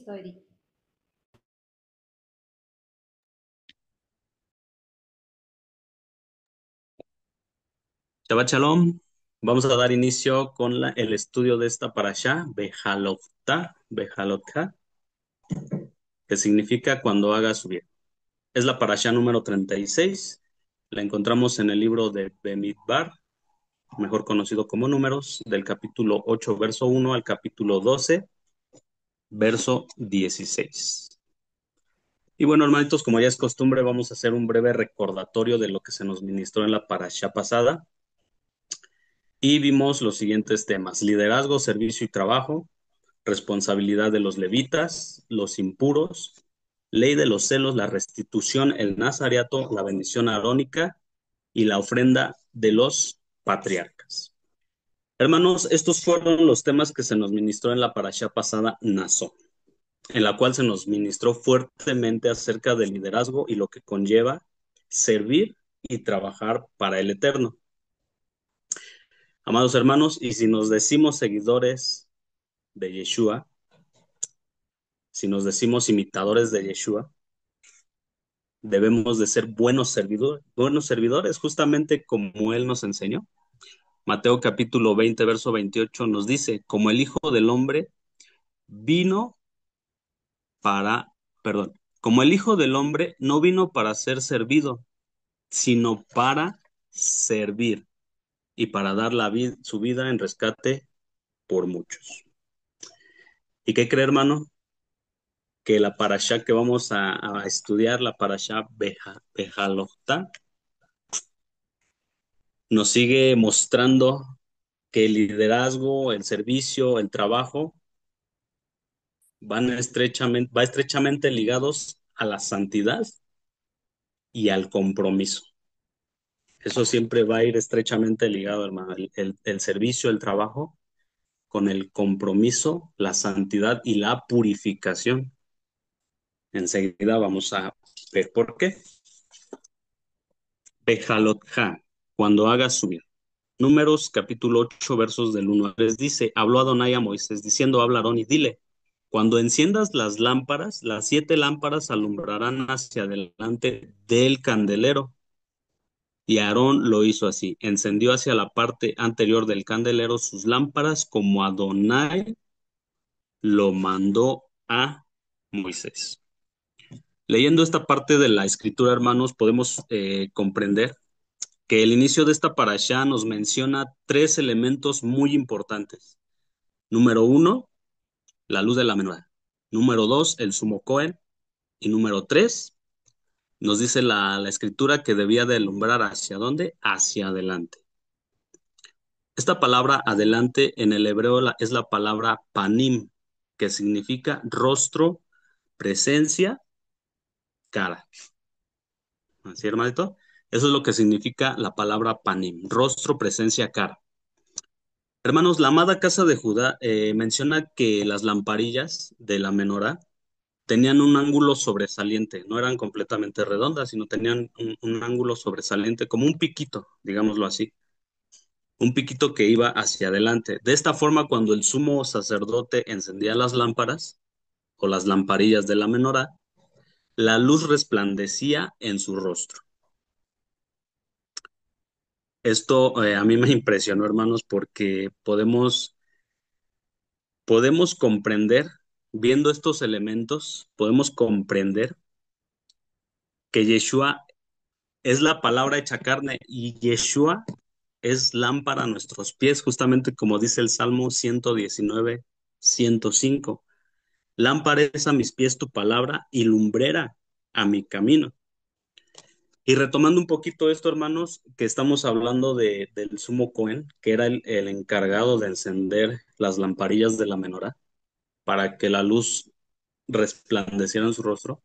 history. Shabbat Shalom. Vamos a dar inicio con el estudio de esta parashá, Bejalotá, que significa cuando haga su bien. Es la parashá número 36. La encontramos en el libro de Bemidbar, mejor conocido como Números, del capítulo 8, verso 1 al capítulo 12, verso 16. Y bueno, hermanitos, como ya es costumbre, vamos a hacer un breve recordatorio de lo que se nos ministró en la parashá pasada. Y vimos los siguientes temas: liderazgo, servicio y trabajo, responsabilidad de los levitas, los impuros, ley de los celos, la restitución, el nazareato, la bendición arónica y la ofrenda de los patriarcas. Hermanos, estos fueron los temas que se nos ministró en la parashá pasada, Naso, en la cual se nos ministró fuertemente acerca del liderazgo y lo que conlleva servir y trabajar para el Eterno. Amados hermanos, y si nos decimos seguidores de Yeshua, si nos decimos imitadores de Yeshua, debemos de ser buenos servidores, justamente como Él nos enseñó. Mateo capítulo 20, verso 28 nos dice, como el Hijo del Hombre vino como el Hijo del Hombre no vino para ser servido, sino para servir y para dar su vida en rescate por muchos. ¿Y qué cree, hermano? Que la parashá que vamos a estudiar, la parashá Bejalotá, nos sigue mostrando que el liderazgo, el servicio, el trabajo va estrechamente ligados a la santidad y al compromiso. Eso siempre va a ir estrechamente ligado, hermano. El servicio, el trabajo, con el compromiso, la santidad y la purificación. Enseguida vamos a ver por qué. Bejalotja, cuando hagas subir. Números capítulo 8 versos del 1 al 3 dice, habló Adonai a Moisés diciendo, habla Aarón y dile, cuando enciendas las lámparas, las 7 lámparas alumbrarán hacia adelante del candelero. Y Aarón lo hizo así, encendió hacia la parte anterior del candelero sus lámparas como Adonai lo mandó a Moisés. Leyendo esta parte de la escritura, hermanos, podemos comprender que el inicio de esta parashá nos menciona 3 elementos muy importantes. Número 1, la luz de la menorá. Número 2, el sumo Cohen. Y número 3, nos dice la escritura que debía de alumbrar hacia dónde, hacia adelante. Esta palabra adelante en el hebreo es la palabra panim, que significa rostro, presencia, cara. ¿Así, hermanito? Eso es lo que significa la palabra panim, rostro, presencia, cara. Hermanos, la amada casa de Judá menciona que las lamparillas de la menorá tenían un ángulo sobresaliente, no eran completamente redondas, sino tenían un ángulo sobresaliente, como un piquito, digámoslo así, un piquito que iba hacia adelante. De esta forma, cuando el sumo sacerdote encendía las lámparas o las lamparillas de la menorá, la luz resplandecía en su rostro. Esto a mí me impresionó, hermanos, porque podemos comprender, viendo estos elementos, podemos comprender que Yeshua es la palabra hecha carne y Yeshua es lámpara a nuestros pies, justamente como dice el Salmo 119, 105. Lámpara es a mis pies tu palabra y lumbrera a mi camino. Y retomando un poquito esto, hermanos, que estamos hablando del sumo Cohen, que era el encargado de encender las lamparillas de la menorá para que la luz resplandeciera en su rostro.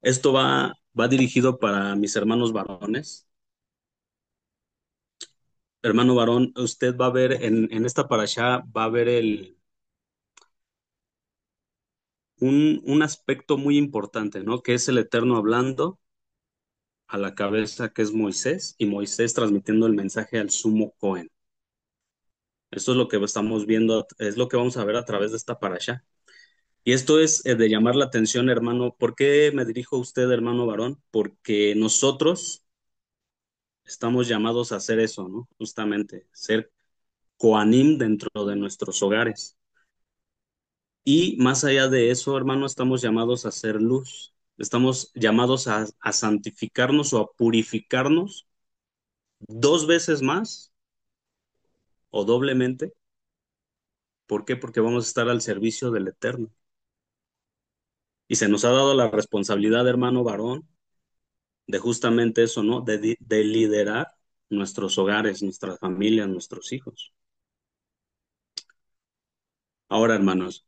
Esto va dirigido para mis hermanos varones. Hermano varón, usted va a ver en esta parashá, va a ver un aspecto muy importante, ¿no? Que es el Eterno hablando a la cabeza, que es Moisés, y Moisés transmitiendo el mensaje al sumo Cohen. Esto es lo que estamos viendo, es lo que vamos a ver a través de esta parasha. Y esto es de llamar la atención, hermano. ¿Por qué me dirijo a usted, hermano varón? Porque nosotros estamos llamados a hacer eso, ¿no? Justamente, ser Koanim dentro de nuestros hogares. Y más allá de eso, hermano, estamos llamados a hacer luz. Estamos llamados a santificarnos o a purificarnos dos veces más o doblemente. ¿Por qué? Porque vamos a estar al servicio del Eterno. Y se nos ha dado la responsabilidad, hermano varón, de justamente eso, ¿no? De liderar nuestros hogares, nuestras familias, nuestros hijos. Ahora, hermanos,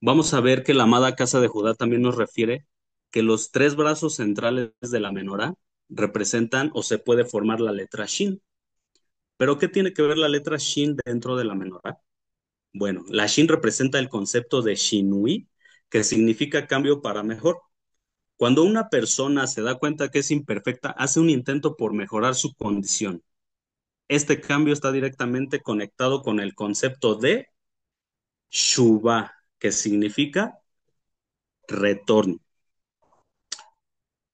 vamos a ver que la amada casa de Judá también nos refiere que los tres brazos centrales de la menorá representan o se puede formar la letra Shin. ¿Pero qué tiene que ver la letra Shin dentro de la menorá? Bueno, la Shin representa el concepto de Shinui, que significa cambio para mejor. Cuando una persona se da cuenta que es imperfecta, hace un intento por mejorar su condición. Este cambio está directamente conectado con el concepto de Shuvah, que significa retorno.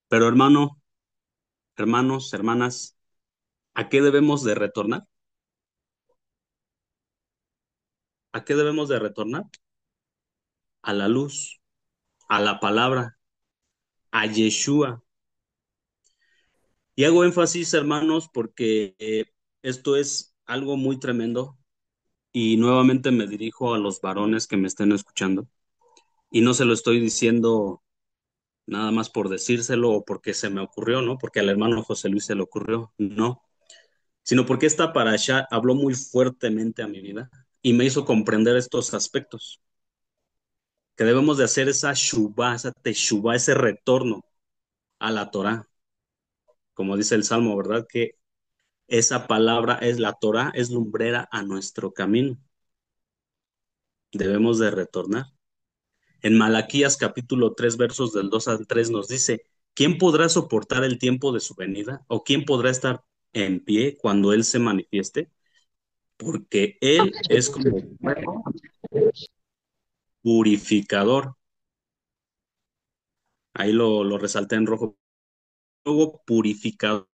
Pero hermano, hermanos, hermanas, ¿a qué debemos de retornar? ¿A qué debemos de retornar? A la luz, a la palabra, a Yeshua. Y hago énfasis, hermanos, porque esto es algo muy tremendo y nuevamente me dirijo a los varones que me estén escuchando. Y no se lo estoy diciendo nada más por decírselo o porque se me ocurrió, ¿no? Porque al hermano José Luis se le ocurrió, no, sino porque esta parasha habló muy fuertemente a mi vida y me hizo comprender estos aspectos, que debemos de hacer esa shubá, esa teshuvá, ese retorno a la Torá, como dice el Salmo, ¿verdad? Que esa palabra es la Torá, es lumbrera a nuestro camino. Debemos de retornar. En Malaquías capítulo 3 versos del 2 al 3 nos dice, ¿quién podrá soportar el tiempo de su venida? ¿O quién podrá estar en pie cuando Él se manifieste? Porque Él es como purificador. Ahí lo resalté en rojo. Luego purificador.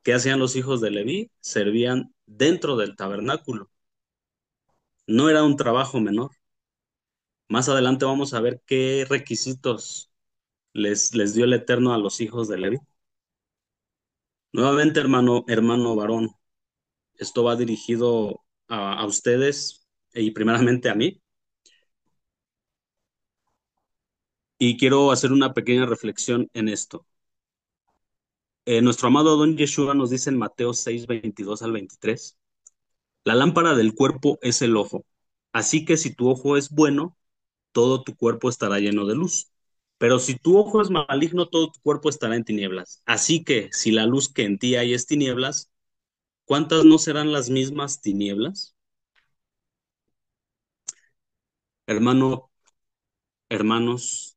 ¿Qué hacían los hijos de Leví? Servían dentro del tabernáculo. No era un trabajo menor. Más adelante vamos a ver qué requisitos les dio el Eterno a los hijos de Leví. Nuevamente, hermano varón, esto va dirigido a ustedes y primeramente a mí. Y quiero hacer una pequeña reflexión en esto. Nuestro amado Don Yeshua nos dice en Mateo 6 22 al 23, la lámpara del cuerpo es el ojo. Así que si tu ojo es bueno, todo tu cuerpo estará lleno de luz. Pero si tu ojo es maligno, todo tu cuerpo estará en tinieblas. Así que si la luz que en ti hay es tinieblas, ¿cuántas no serán las mismas tinieblas? Hermano, hermanos,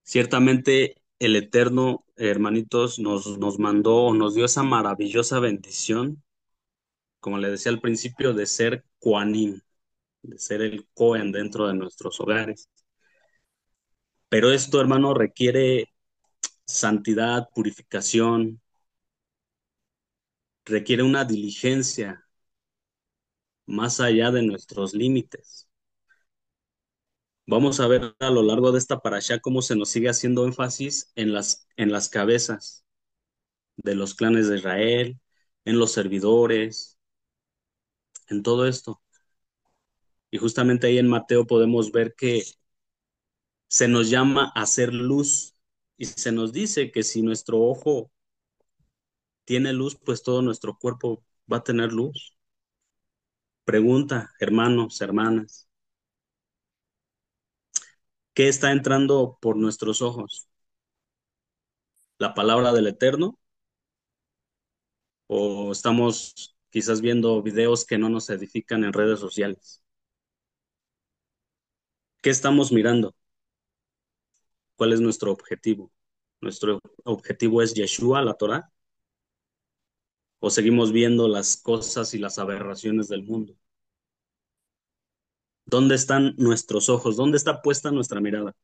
ciertamente el Eterno, hermanitos, nos mandó o nos dio esa maravillosa bendición, como le decía al principio, de ser Koanim, de ser el Cohen dentro de nuestros hogares. Pero esto, hermano, requiere santidad, purificación, requiere una diligencia más allá de nuestros límites. Vamos a ver a lo largo de esta parasha cómo se nos sigue haciendo énfasis en las cabezas de los clanes de Israel, en los servidores, en todo esto. Y justamente ahí en Mateo podemos ver que se nos llama a hacer luz y se nos dice que si nuestro ojo tiene luz, pues todo nuestro cuerpo va a tener luz. Pregunta, hermanos, hermanas, ¿qué está entrando por nuestros ojos? la palabra del Eterno o estamos quizás viendo videos que no nos edifican en redes sociales? ¿Qué estamos mirando? ¿Cuál es nuestro objetivo? ¿Nuestro objetivo es Yeshua, la Torá? ¿O seguimos viendo las cosas y las aberraciones del mundo? ¿Dónde están nuestros ojos? ¿Dónde está puesta nuestra mirada?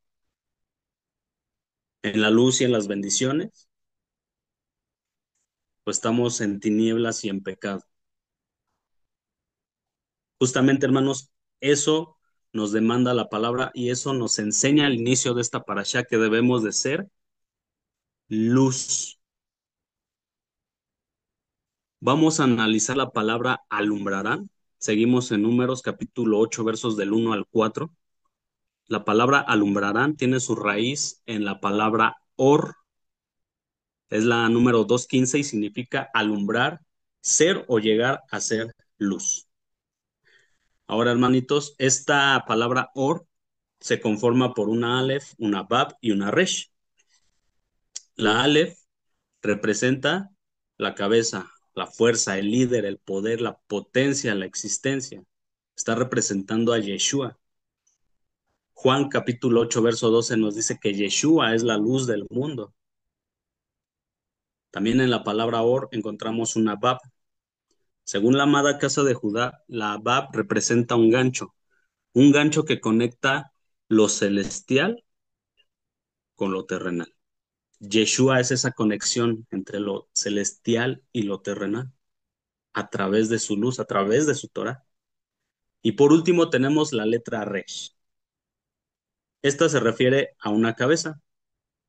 ¿En la luz y en las bendiciones? ¿O estamos en tinieblas y en pecado? Justamente, hermanos, eso nos demanda la palabra y eso nos enseña al inicio de esta parashá que debemos de ser luz. Vamos a analizar la palabra alumbrarán. Seguimos en Números capítulo 8 versos del 1 al 4. La palabra alumbrarán tiene su raíz en la palabra or, es la número 215 y significa alumbrar, ser o llegar a ser luz. Ahora, hermanitos, esta palabra or se conforma por una Aleph, una Bab y una Resh. La Aleph representa la cabeza, la fuerza, el líder, el poder, la potencia, la existencia. Está representando a Yeshua. Juan capítulo 8 verso 12 nos dice que Yeshua es la luz del mundo. También en la palabra or encontramos una Bab. Según la amada casa de Judá, la Bab representa un gancho que conecta lo celestial con lo terrenal. Yeshua es esa conexión entre lo celestial y lo terrenal a través de su luz, a través de su Torah. Y por último tenemos la letra Resh. Esta se refiere a una cabeza,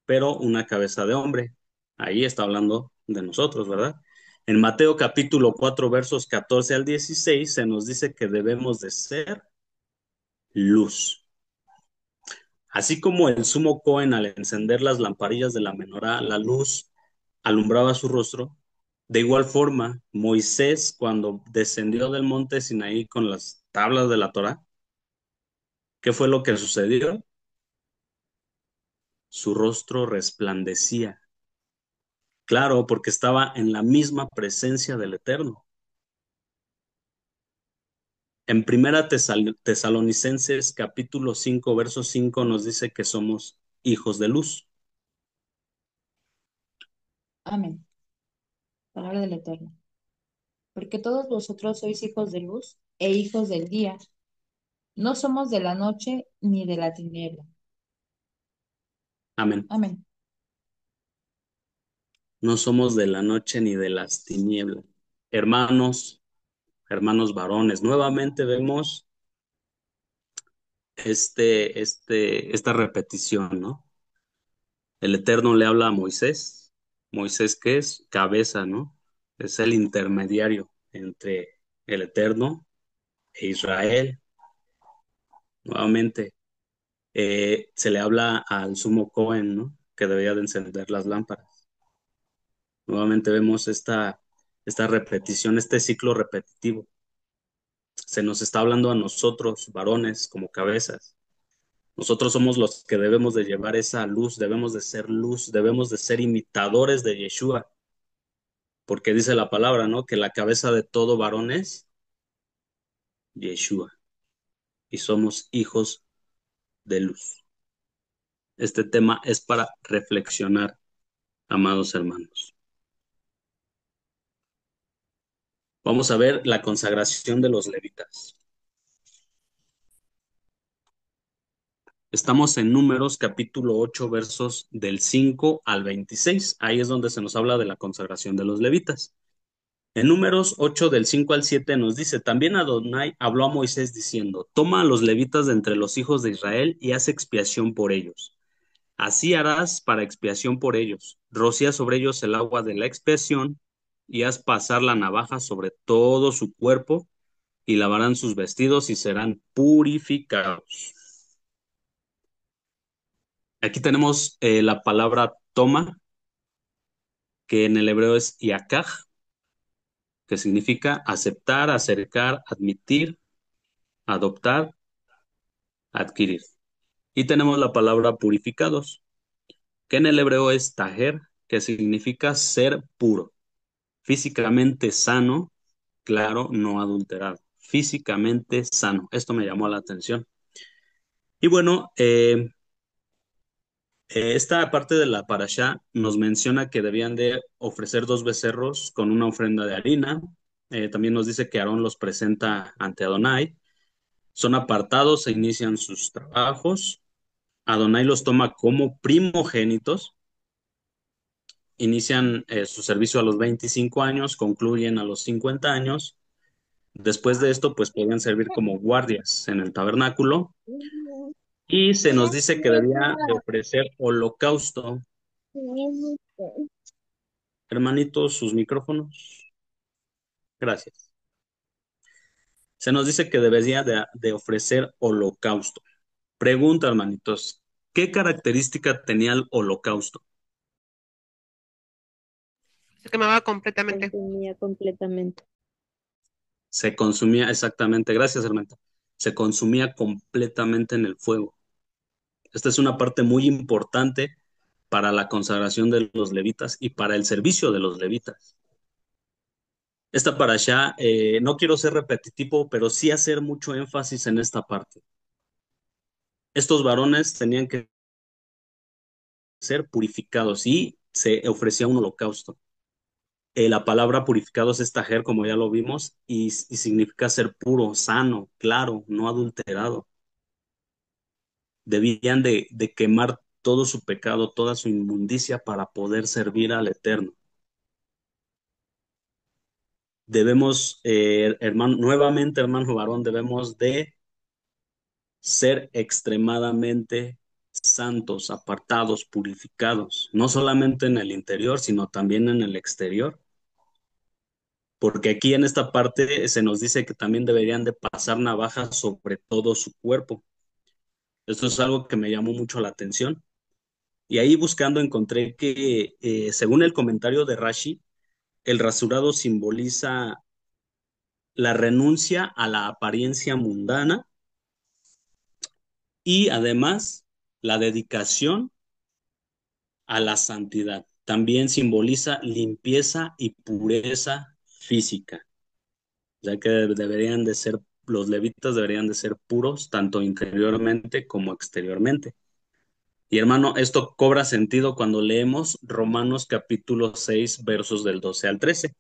pero una cabeza de hombre. Ahí está hablando de nosotros, ¿verdad? En Mateo capítulo 4 versos 14 al 16 se nos dice que debemos de ser luz. Así como el sumo Cohen al encender las lamparillas de la menorá, la luz alumbraba su rostro, de igual forma Moisés cuando descendió del monte Sinaí con las tablas de la Torá, ¿qué fue lo que sucedió? Su rostro resplandecía. Claro, porque estaba en la misma presencia del Eterno. En Primera Tesalonicenses capítulo 5 verso 5 nos dice que somos hijos de luz. Amén. Palabra del Eterno. Porque todos vosotros sois hijos de luz e hijos del día. No somos de la noche ni de la tiniebla. Amén. Amén. No somos de la noche ni de las tinieblas. Hermanos, hermanos varones, nuevamente vemos esta repetición, ¿no? El Eterno le habla a Moisés. Moisés, ¿qué es? Cabeza, ¿no? Es el intermediario entre el Eterno e Israel. Nuevamente, se le habla al sumo Cohen, ¿no? Que debía de encender las lámparas. Nuevamente vemos esta repetición, este ciclo repetitivo. Se nos está hablando a nosotros, varones, como cabezas. Nosotros somos los que debemos de llevar esa luz, debemos de ser imitadores de Yeshua, porque dice la palabra, ¿no? Que la cabeza de todo varón es Yeshua, y somos hijos de luz. Este tema es para reflexionar, amados hermanos. Vamos a ver la consagración de los levitas. Estamos en Números capítulo 8 versos del 5 al 26. Ahí es donde se nos habla de la consagración de los levitas. En Números 8 del 5 al 7 nos dice, también Adonai habló a Moisés diciendo, toma a los levitas de entre los hijos de Israel y haz expiación por ellos. Así harás para expiación por ellos. Rocía sobre ellos el agua de la expiación y haz pasar la navaja sobre todo su cuerpo y lavarán sus vestidos y serán purificados. Aquí tenemos la palabra toma, que en el hebreo es yakaj, que significa aceptar, acercar, admitir, adoptar, adquirir. Y tenemos la palabra purificados, que en el hebreo es tajer, que significa ser puro, físicamente sano, claro, no adulterado, físicamente sano. Esto me llamó la atención. Y bueno, esta parte de la parashá nos menciona que debían de ofrecer dos becerros con una ofrenda de harina. También nos dice que Aarón los presenta ante Adonai. Son apartados e inician sus trabajos. Adonai los toma como primogénitos. Inician su servicio a los 25 años, concluyen a los 50 años. Después de esto, pues podían servir como guardias en el tabernáculo. Y se nos dice que debía de ofrecer holocausto. Hermanitos, sus micrófonos. Gracias. Se nos dice que debería de ofrecer holocausto. Pregunta, hermanitos, ¿qué característica tenía el holocausto? Se quemaba completamente. Consumía completamente. Se consumía exactamente, gracias, hermanita. Se consumía completamente en el fuego. Esta es una parte muy importante para la consagración de los levitas y para el servicio de los levitas. Esta parashá, no quiero ser repetitivo, pero sí hacer mucho énfasis en esta parte. Estos varones tenían que ser purificados y se ofrecía un holocausto. La palabra purificados es tajer, como ya lo vimos, y significa ser puro, sano, claro, no adulterado. Debían de quemar todo su pecado, toda su inmundicia para poder servir al Eterno. Debemos, hermano, nuevamente, hermano varón, debemos de ser extremadamente santos, apartados, purificados, no solamente en el interior, sino también en el exterior. Porque aquí en esta parte se nos dice que también deberían de pasar navajas sobre todo su cuerpo. Esto es algo que me llamó mucho la atención. Y ahí buscando encontré que, según el comentario de Rashi, el rasurado simboliza la renuncia a la apariencia mundana y además la dedicación a la santidad. También simboliza limpieza y pureza física, ya que deberían de ser, los levitas deberían de ser puros tanto interiormente como exteriormente. Y hermano, esto cobra sentido cuando leemos Romanos capítulo 6 versos del 12 al 13.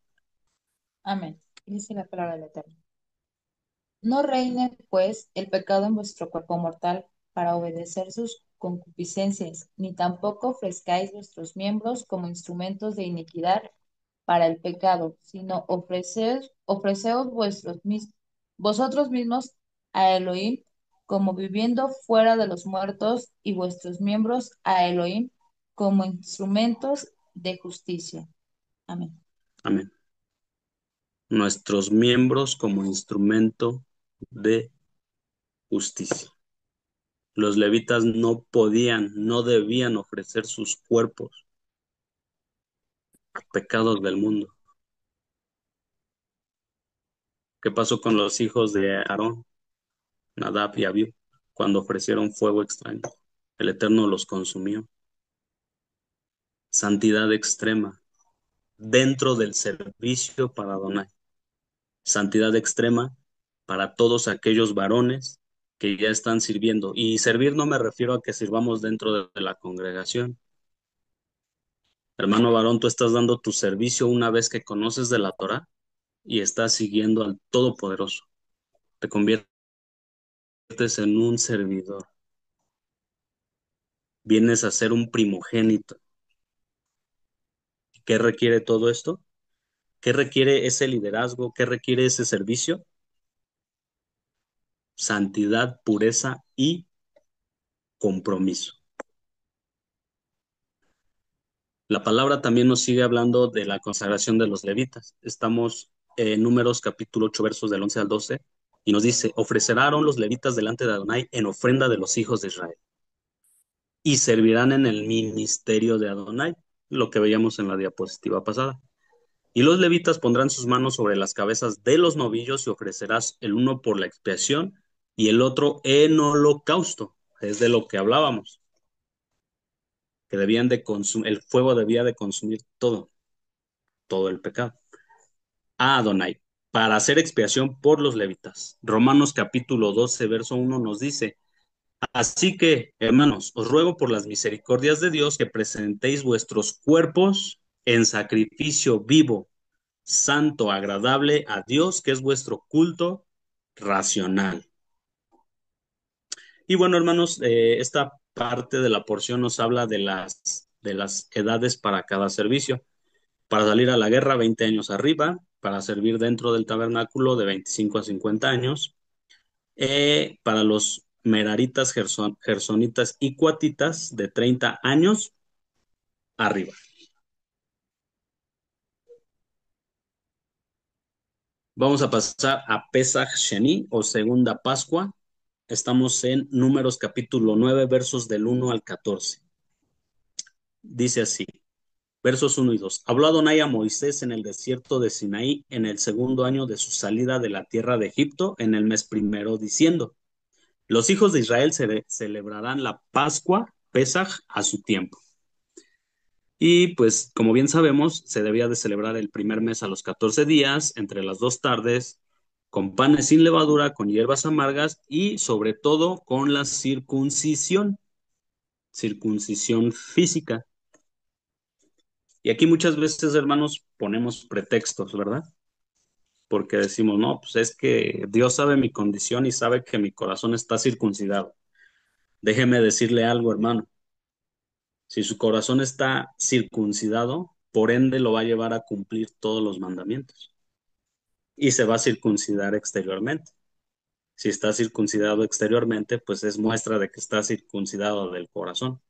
Amén. Dice la palabra del Eterno. No reine, pues, el pecado en vuestro cuerpo mortal para obedecer sus concupiscencias, ni tampoco ofrezcáis vuestros miembros como instrumentos de iniquidad para el pecado, sino ofreceos vosotros mismos a Elohim como viviendo fuera de los muertos y vuestros miembros a Elohim como instrumentos de justicia. Amén. Amén. Nuestros miembros como instrumento de justicia. Los levitas no podían, no debían ofrecer sus cuerpos a pecados del mundo. ¿Qué pasó con los hijos de Aarón, Nadab y Abiú, cuando ofrecieron fuego extraño? El Eterno los consumió. Santidad extrema dentro del servicio para Adonai. Santidad extrema para todos aquellos varones que ya están sirviendo. Y servir no me refiero a que sirvamos dentro de la congregación. Hermano varón, tú estás dando tu servicio una vez que conoces de la Torah y estás siguiendo al Todopoderoso. Te conviertes en un servidor. Vienes a ser un primogénito. ¿Qué requiere todo esto? ¿Qué requiere ese liderazgo? ¿Qué requiere ese servicio? Santidad, pureza y compromiso. La palabra también nos sigue hablando de la consagración de los levitas. Estamos en Números capítulo 8 versos del 11 al 12 y nos dice, ofrecerán los levitas delante de Adonai en ofrenda de los hijos de Israel y servirán en el ministerio de Adonai, lo que veíamos en la diapositiva pasada. Y los levitas pondrán sus manos sobre las cabezas de los novillos y ofrecerás el uno por la expiación y el otro en holocausto. Es de lo que hablábamos. que debían de consumir, el fuego debía de consumir todo el pecado. A Adonai, para hacer expiación por los levitas. Romanos capítulo 12, verso 1 nos dice: así que, hermanos, os ruego por las misericordias de Dios que presentéis vuestros cuerpos en sacrificio vivo, santo, agradable a Dios, que es vuestro culto racional. Y bueno, hermanos, esta parte de la porción nos habla de las edades para cada servicio. Para salir a la guerra, 20 años arriba; para servir dentro del tabernáculo, de 25 a 50 años; para los meraritas, gersonitas y cuatitas, de 30 años arriba. Vamos a pasar a Pesach Sheni, o segunda Pascua. Estamos en Números capítulo 9, versos del 1 al 14. Dice así, versos 1 y 2. Habló Adonai a Moisés en el desierto de Sinaí en el segundo año de su salida de la tierra de Egipto, en el mes primero, diciendo: los hijos de Israel celebrarán la Pascua, Pesaj, a su tiempo. Y pues, como bien sabemos, se debía de celebrar el primer mes a los 14 días, entre las dos tardes, con panes sin levadura, con hierbas amargas y sobre todo con la circuncisión física. Y aquí muchas veces, hermanos, ponemos pretextos, ¿verdad? Porque decimos, no, pues es que Dios sabe mi condición y sabe que mi corazón está circuncidado. Déjeme decirle algo, hermano. Si su corazón está circuncidado, por ende lo va a llevar a cumplir todos los mandamientos y se va a circuncidar exteriormente. Si está circuncidado exteriormente, pues es muestra de que está circuncidado del corazón.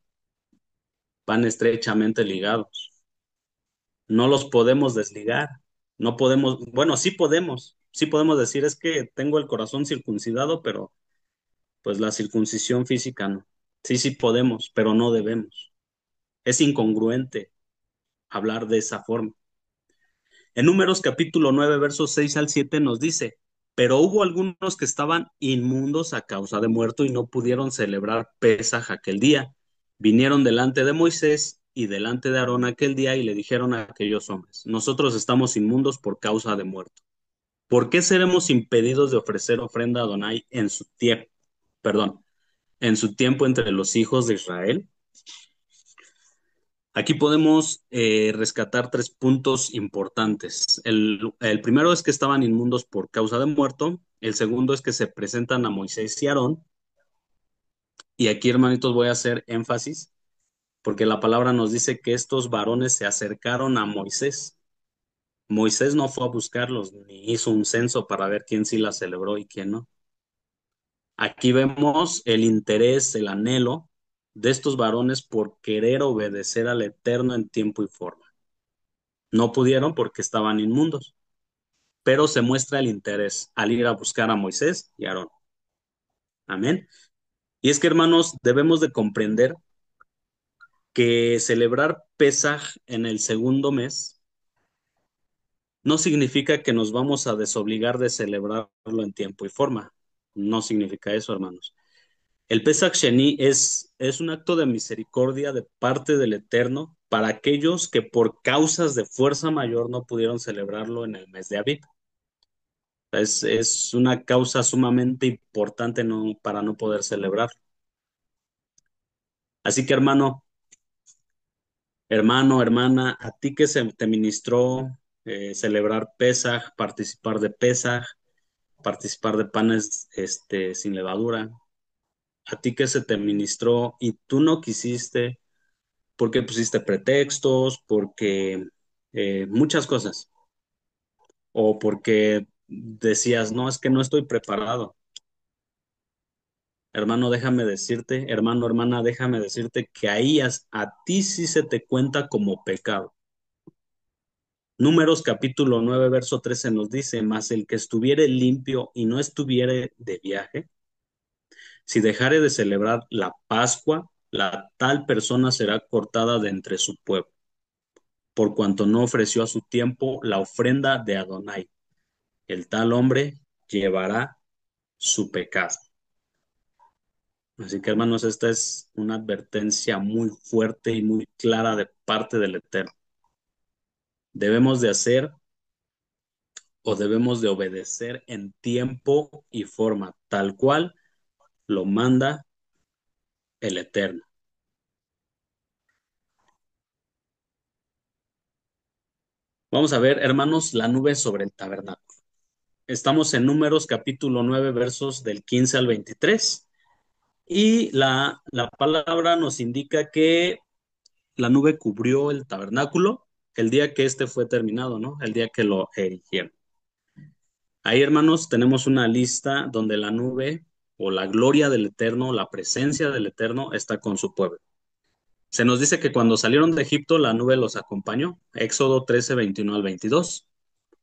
Van estrechamente ligados. No los podemos desligar. No podemos, bueno, sí podemos decir es que tengo el corazón circuncidado, pero pues la circuncisión física no. Sí podemos, pero no debemos. Es incongruente hablar de esa forma. En Números capítulo 9, versos 6 al 7 nos dice: pero hubo algunos que estaban inmundos a causa de muerto y no pudieron celebrar Pesaj aquel día. Vinieron delante de Moisés y delante de Aarón aquel día y le dijeron a aquellos hombres: nosotros estamos inmundos por causa de muerto. ¿Por qué seremos impedidos de ofrecer ofrenda a Adonai en su tiempo entre los hijos de Israel? Aquí podemos rescatar tres puntos importantes. El primero es que estaban inmundos por causa de muerto. El segundo es que se presentan a Moisés y Aarón. Y aquí, hermanitos, voy a hacer énfasis porque la palabra nos dice que estos varones se acercaron a Moisés. Moisés no fue a buscarlos ni hizo un censo para ver quién sí la celebró y quién no. Aquí vemos el interés, el anhelo de estos varones por querer obedecer al Eterno en tiempo y forma. No pudieron porque estaban inmundos, pero se muestra el interés al ir a buscar a Moisés y a Aarón. Amén. Y es que, hermanos, debemos de comprender que celebrar Pesaj en el segundo mes no significa que nos vamos a desobligar de celebrarlo en tiempo y forma. No significa eso, hermanos. El Pesach Sheni es un acto de misericordia de parte del Eterno para aquellos que por causas de fuerza mayor no pudieron celebrarlo en el mes de Abib. Es una causa sumamente importante para no poder celebrar. Así que, hermana, a ti que se te ministró celebrar Pesaj, participar de Pesaj, participar de panes sin levadura, a ti que se te ministró y tú no quisiste, porque pusiste pretextos, porque muchas cosas, o porque decías, no, es que no estoy preparado. Hermano, hermana, déjame decirte que ahí a ti sí se te cuenta como pecado. Números capítulo 9, verso 13 nos dice: mas el que estuviere limpio y no estuviere de viaje, si dejare de celebrar la Pascua, la tal persona será cortada de entre su pueblo, por cuanto no ofreció a su tiempo la ofrenda de Adonai. El tal hombre llevará su pecado. Así que, hermanos, esta es una advertencia muy fuerte y muy clara de parte del Eterno. Debemos de hacer o debemos de obedecer en tiempo y forma, tal cual lo manda el Eterno. Vamos a ver, hermanos, la nube sobre el tabernáculo. Estamos en Números capítulo 9, versos del 15 al 23. Y la palabra nos indica que la nube cubrió el tabernáculo el día que este fue terminado, ¿no? El día que lo erigieron. Ahí, hermanos, tenemos una lista donde la nube o la gloria del Eterno, la presencia del Eterno está con su pueblo. Se nos dice que cuando salieron de Egipto, la nube los acompañó. Éxodo 13, 21 al 22.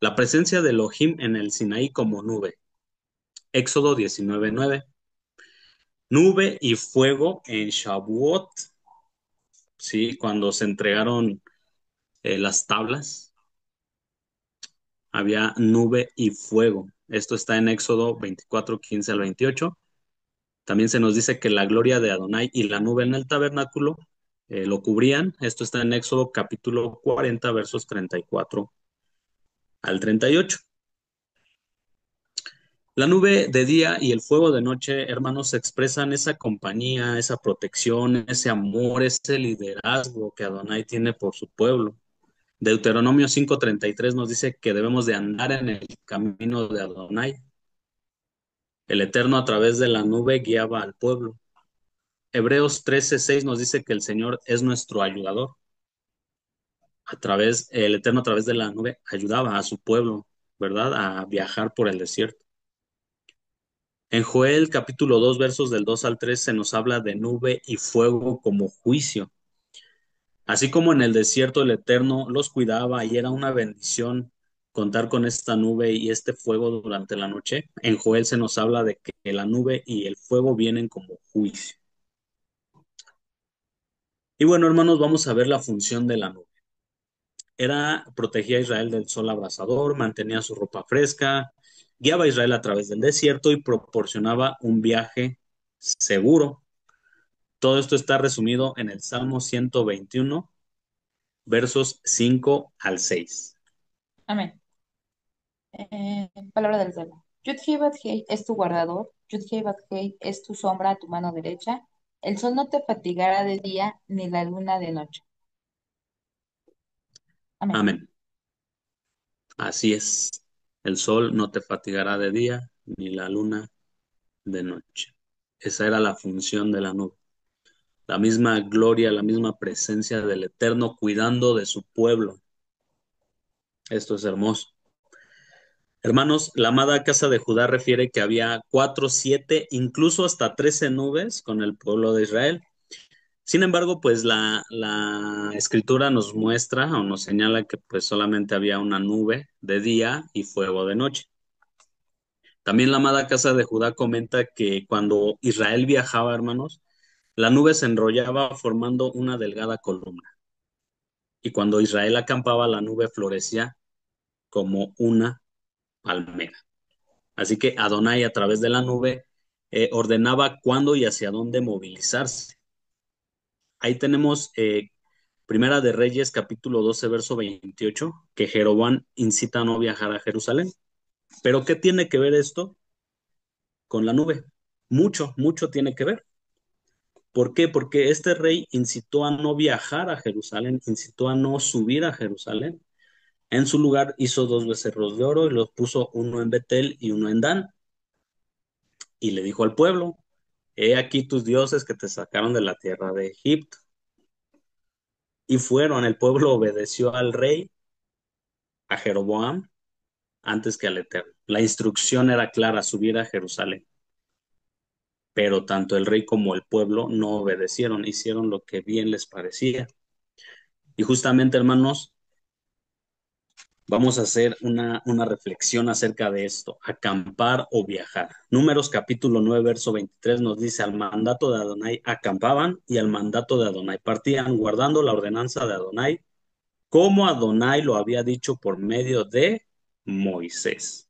La presencia de Elohim en el Sinaí como nube. Éxodo 19, 9. Nube y fuego en Shavuot, ¿sí? Cuando se entregaron las tablas, había nube y fuego. Esto está en Éxodo 24, 15 al 28. También se nos dice que la gloria de Adonai y la nube en el tabernáculo lo cubrían. Esto está en Éxodo capítulo 40, versos 34 al 38. La nube de día y el fuego de noche, hermanos, expresan esa compañía, esa protección, ese amor, ese liderazgo que Adonai tiene por su pueblo. Deuteronomio 5:33 nos dice que debemos de andar en el camino de Adonai. El Eterno a través de la nube guiaba al pueblo. Hebreos 13:6 nos dice que el Señor es nuestro ayudador. El Eterno a través de la nube ayudaba a su pueblo, ¿verdad? A viajar por el desierto. En Joel capítulo 2 versos del 2 al 3 se nos habla de nube y fuego como juicio. Así como en el desierto el Eterno los cuidaba y era una bendición contar con esta nube y este fuego durante la noche, en Joel se nos habla de que la nube y el fuego vienen como juicio. Y bueno, hermanos, vamos a ver la función de la nube. Protegía a Israel del sol abrasador, mantenía su ropa fresca, guiaba a Israel a través del desierto y proporcionaba un viaje seguro. Todo esto está resumido en el Salmo 121, versos 5 al 6. Amén. Palabra del Eterno. Yud-Heh-Vav-Heh es tu guardador, Yud-Heh-Vav-Heh es tu sombra a tu mano derecha. El sol no te fatigará de día, ni la luna de noche. Amén. Amén. Así es. El sol no te fatigará de día, ni la luna de noche. Esa era la función de la nube. La misma gloria, la misma presencia del Eterno cuidando de su pueblo. Esto es hermoso. Hermanos, la amada casa de Judá refiere que había 4, 7, incluso hasta 13 nubes con el pueblo de Israel. Sin embargo, pues la escritura nos muestra o nos señala que pues solamente había una nube de día y fuego de noche. También la amada casa de Judá comenta que cuando Israel viajaba, hermanos, la nube se enrollaba formando una delgada columna. Y cuando Israel acampaba, la nube florecía como una palmera. Así que Adonai a través de la nube ordenaba cuándo y hacia dónde movilizarse. Ahí tenemos Primera de Reyes, capítulo 12, verso 28, que Jeroboam incita a no viajar a Jerusalén. Pero ¿qué tiene que ver esto con la nube? Mucho, mucho tiene que ver. ¿Por qué? Porque este rey incitó a no viajar a Jerusalén, incitó a no subir a Jerusalén. En su lugar hizo dos becerros de oro y los puso uno en Betel y uno en Dan. Y le dijo al pueblo, he aquí tus dioses que te sacaron de la tierra de Egipto. Y fueron, el pueblo obedeció al rey, a Jeroboam, antes que al Eterno. La instrucción era clara, subir a Jerusalén. Pero tanto el rey como el pueblo no obedecieron, hicieron lo que bien les parecía. Y justamente, hermanos, vamos a hacer una reflexión acerca de esto, acampar o viajar. Números capítulo 9, verso 23 nos dice, al mandato de Adonai acampaban y al mandato de Adonai partían, guardando la ordenanza de Adonai, como Adonai lo había dicho por medio de Moisés.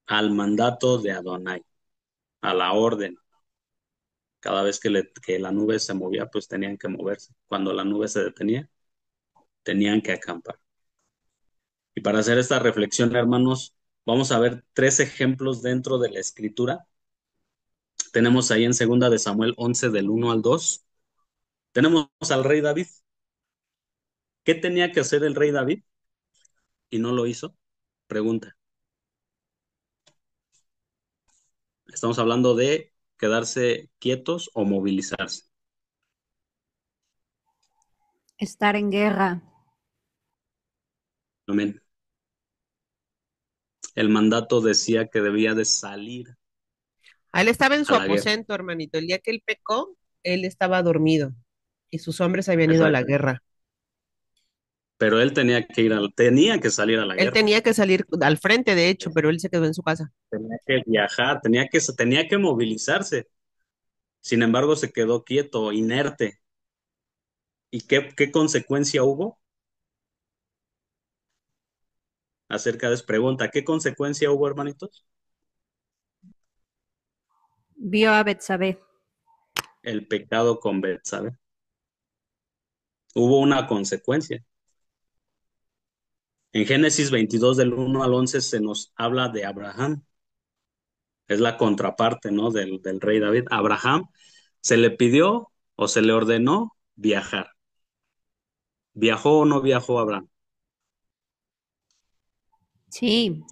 Al mandato de Adonai, a la orden. Cada vez que la nube se movía, pues tenían que moverse. Cuando la nube se detenía, tenían que acampar. Y para hacer esta reflexión, hermanos, vamos a ver tres ejemplos dentro de la escritura. Tenemos ahí en segunda de Samuel 11 del 1 al 2. Tenemos al rey David. ¿Qué tenía que hacer el rey David y no lo hizo? Pregunta. Estamos hablando de quedarse quietos o movilizarse. Estar en guerra. Amén. El mandato decía que debía de salir Él estaba en a su la guerra. aposento, hermanito. El día que él pecó, él estaba dormido y sus hombres habían ido a la Exacto. guerra. Pero él tenía que salir a la Él guerra. tenía que salir al frente, de hecho, pero él se quedó en su casa. Tenía que viajar, tenía que movilizarse. Sin embargo, se quedó quieto, inerte. ¿Y qué consecuencia hubo? Acerca de esa pregunta, ¿qué consecuencia hubo, hermanitos? Vio a Betsabé. El pecado con Betsabé. Hubo una consecuencia. En Génesis 22 del 1 al 11 se nos habla de Abraham. Es la contraparte, ¿no? del rey David. Abraham se le pidió o se le ordenó viajar. ¿Viajó o no viajó Abraham? Sí.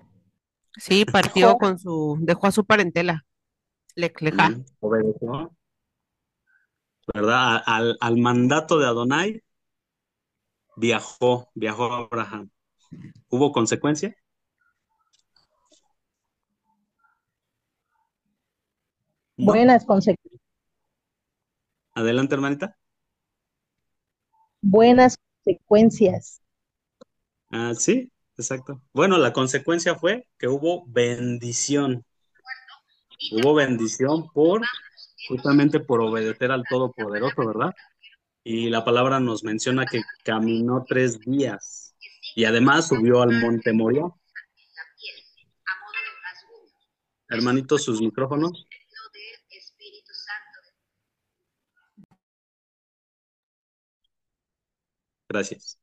Sí, partió dejó a su parentela, lejá. Amén. Obedeció, ¿verdad? Al mandato de Adonai viajó Abraham. ¿Hubo consecuencia? No. Buenas, conse- Adelante, hermanita. buenas consecuencias. Ah, sí, exacto. Bueno, la consecuencia fue que hubo bendición. Hubo bendición justamente por obedecer al Todopoderoso, ¿verdad? Y la palabra nos menciona que caminó 3 días y además subió al monte Moriah. Hermanitos, sus micrófonos. Gracias.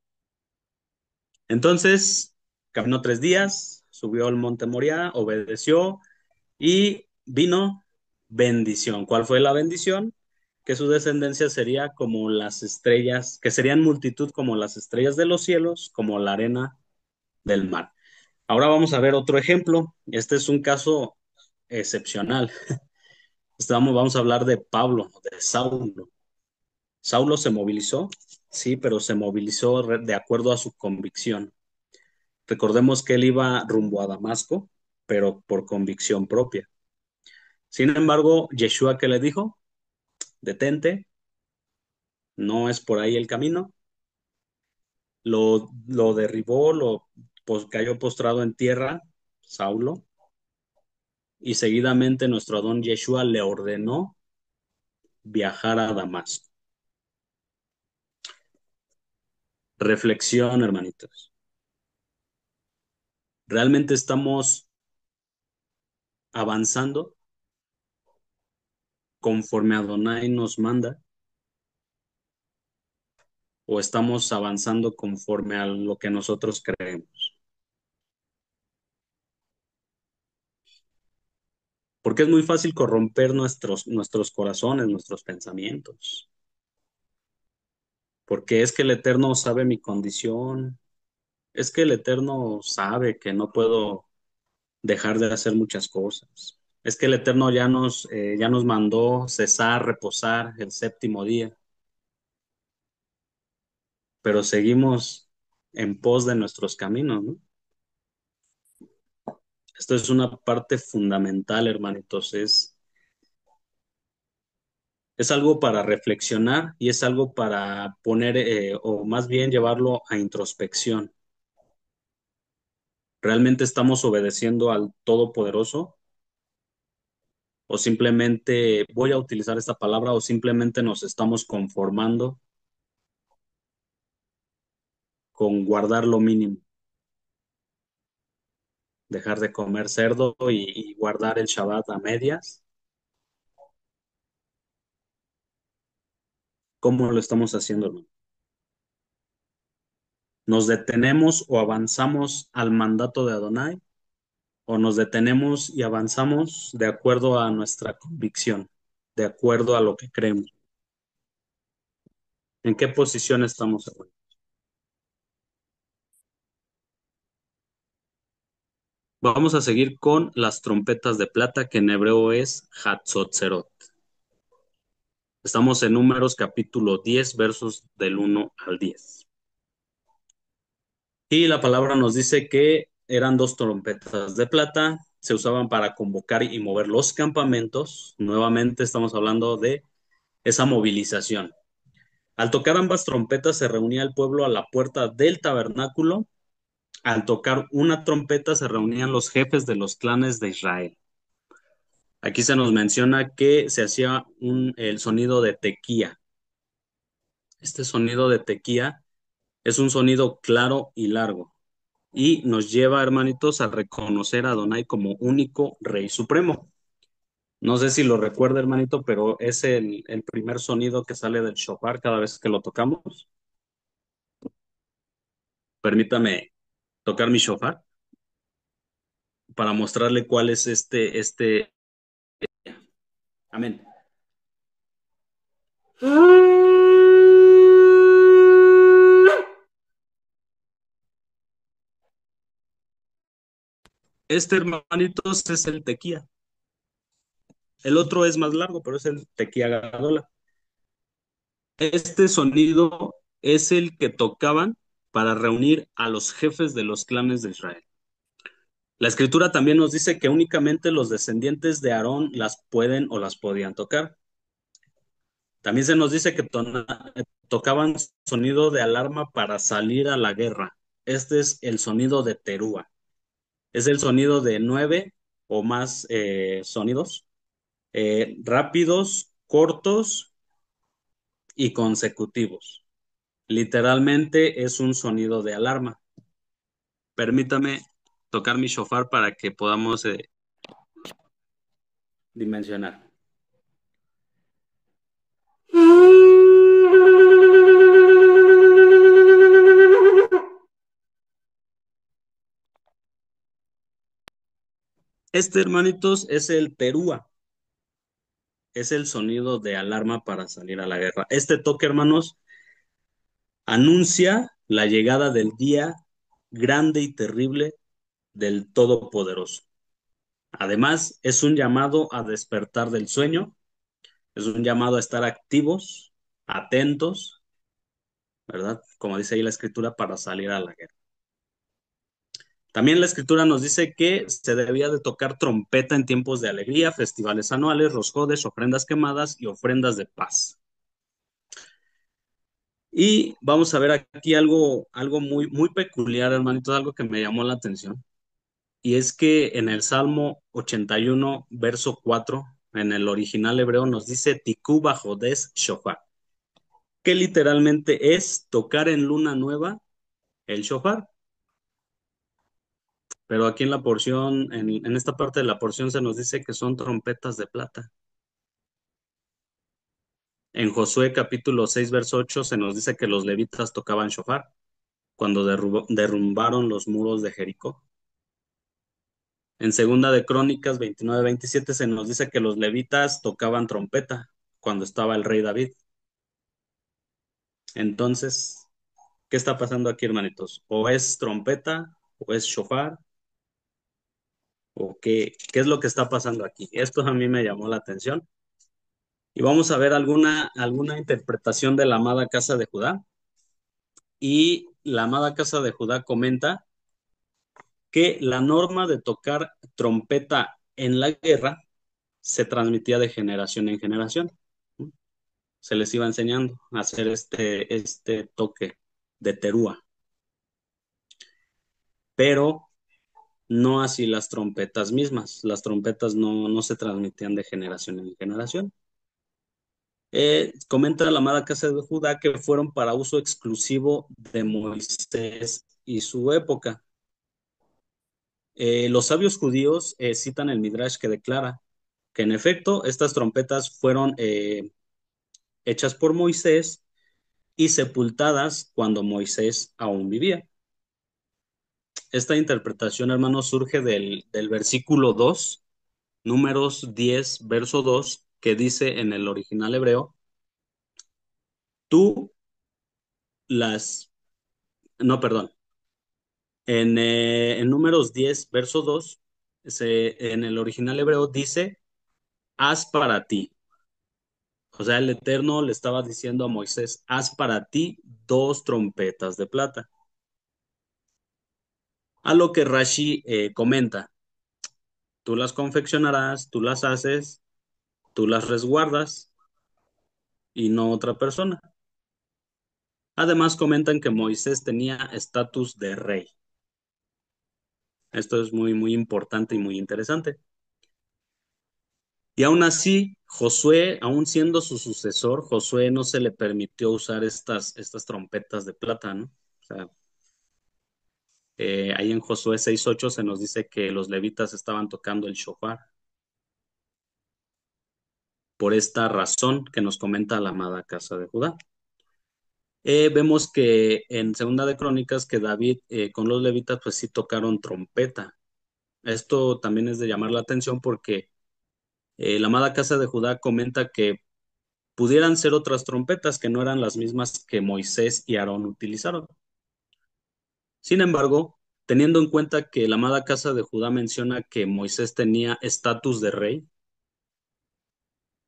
Entonces, caminó 3 días, subió al monte Moriah, obedeció y vino bendición. ¿Cuál fue la bendición? Que su descendencia sería como las estrellas, que serían multitud como las estrellas de los cielos, como la arena del mar. Ahora vamos a ver otro ejemplo. Este es un caso excepcional. Vamos a hablar de Pablo, de Saulo. Saulo se movilizó, sí, pero se movilizó de acuerdo a su convicción. Recordemos que él iba rumbo a Damasco, pero por convicción propia. Sin embargo, Yeshua, ¿qué le dijo? Detente, no es por ahí el camino. Lo derribó, cayó postrado en tierra, Saulo, y seguidamente nuestro Adón Yeshua le ordenó viajar a Damasco. Reflexión, hermanitos. ¿Realmente estamos avanzando conforme Adonai nos manda? ¿O estamos avanzando conforme a lo que nosotros creemos? Porque es muy fácil corromper nuestros corazones, nuestros pensamientos. Porque es que el Eterno sabe mi condición. Es que el Eterno sabe que no puedo dejar de hacer muchas cosas. Es que el Eterno ya nos mandó cesar, reposar el séptimo día, pero seguimos en pos de nuestros caminos, ¿no? Esto es una parte fundamental, hermanitos. Es algo para reflexionar y es algo para poner, o más bien llevarlo a introspección. ¿Realmente estamos obedeciendo al Todopoderoso? ¿O simplemente, voy a utilizar esta palabra, o simplemente nos estamos conformando con guardar lo mínimo? Dejar de comer cerdo y guardar el Shabbat a medias. ¿Cómo lo estamos haciendo, hermano? ¿Nos detenemos o avanzamos al mandato de Adonai? ¿O nos detenemos y avanzamos de acuerdo a nuestra convicción, de acuerdo a lo que creemos? ¿En qué posición estamos, hermano? Vamos a seguir con las trompetas de plata, que en hebreo es Hatzotzerot. Estamos en Números capítulo 10, versos del 1 al 10. Y la palabra nos dice que eran dos trompetas de plata, se usaban para convocar y mover los campamentos. Nuevamente estamos hablando de esa movilización. Al tocar ambas trompetas se reunía el pueblo a la puerta del tabernáculo. Al tocar una trompeta se reunían los jefes de los clanes de Israel. Aquí se nos menciona que se hacía el sonido de tequía. Este sonido de tequía es un sonido claro y largo y nos lleva, hermanitos, a reconocer a Adonai como único Rey Supremo. No sé si lo recuerda, hermanito, pero es el primer sonido que sale del shofar cada vez que lo tocamos. Permítame tocar mi shofar para mostrarle cuál es este. Amén. Este, hermanitos, es el tequía. El otro es más largo, pero es el tequía gadola. Este sonido es el que tocaban para reunir a los jefes de los clanes de Israel. La escritura también nos dice que únicamente los descendientes de Aarón las pueden o las podían tocar. También se nos dice que tocaban sonido de alarma para salir a la guerra. Este es el sonido de terúa. Es el sonido de 9 o más sonidos, rápidos, cortos y consecutivos. Literalmente es un sonido de alarma. Permítame tocar mi shofar para que podamos dimensionar. Este, hermanitos, es el terúa. Es el sonido de alarma para salir a la guerra. Este toque, hermanos, anuncia la llegada del día grande y terrible del Todopoderoso. Además, es un llamado a despertar del sueño, es un llamado a estar activos, atentos, ¿verdad? Como dice ahí la escritura, para salir a la guerra. También la escritura nos dice que se debía de tocar trompeta en tiempos de alegría, festivales anuales, roscodes, ofrendas quemadas y ofrendas de paz. Y vamos a ver aquí algo muy, muy peculiar, hermanito, algo que me llamó la atención. Y es que en el Salmo 81, verso 4, en el original hebreo, nos dice Tikú Bajodes Shofar, que literalmente es tocar en luna nueva el shofar. Pero aquí en la porción, en esta parte de la porción se nos dice que son trompetas de plata. En Josué capítulo 6, verso 8 se nos dice que los levitas tocaban shofar cuando derrumbaron los muros de Jericó. En Segunda de Crónicas 29-27 se nos dice que los levitas tocaban trompeta cuando estaba el rey David. Entonces, ¿qué está pasando aquí, hermanitos? ¿O es trompeta o es shofar? ¿O qué es lo que está pasando aquí? Esto a mí me llamó la atención. Y vamos a ver alguna interpretación de la amada casa de Judá. Y la amada casa de Judá comenta que la norma de tocar trompeta en la guerra se transmitía de generación en generación. Se les iba enseñando a hacer este toque de terúa. Pero no así las trompetas mismas. Las trompetas no se transmitían de generación en generación. Comenta la amada casa de Judá que fueron para uso exclusivo de Moisés y su época. Los sabios judíos citan el Midrash que declara que en efecto estas trompetas fueron hechas por Moisés y sepultadas cuando Moisés aún vivía. Esta interpretación, hermanos, surge del versículo 2, Números 10, verso 2, que dice en el original hebreo, tú las, no, perdón, en Números 10, verso 2, en el original hebreo dice, haz para ti. O sea, el Eterno le estaba diciendo a Moisés, haz para ti 2 trompetas de plata. A lo que Rashi comenta, tú las confeccionarás, tú las haces, tú las resguardas y no otra persona. Además comentan que Moisés tenía estatus de rey. Esto es muy, muy importante y muy interesante. Y aún así, Josué, aún siendo su sucesor, Josué no se le permitió usar estas trompetas de plata, ¿no? O sea, ahí en Josué 6:8 se nos dice que los levitas estaban tocando el shofar. Por esta razón que nos comenta la amada casa de Judá. Vemos que en Segunda de Crónicas que David con los levitas pues sí tocaron trompeta. Esto también es de llamar la atención porque la amada casa de Judá comenta que pudieran ser otras trompetas que no eran las mismas que Moisés y Aarón utilizaron. Sin embargo, teniendo en cuenta que la amada casa de Judá menciona que Moisés tenía estatus de rey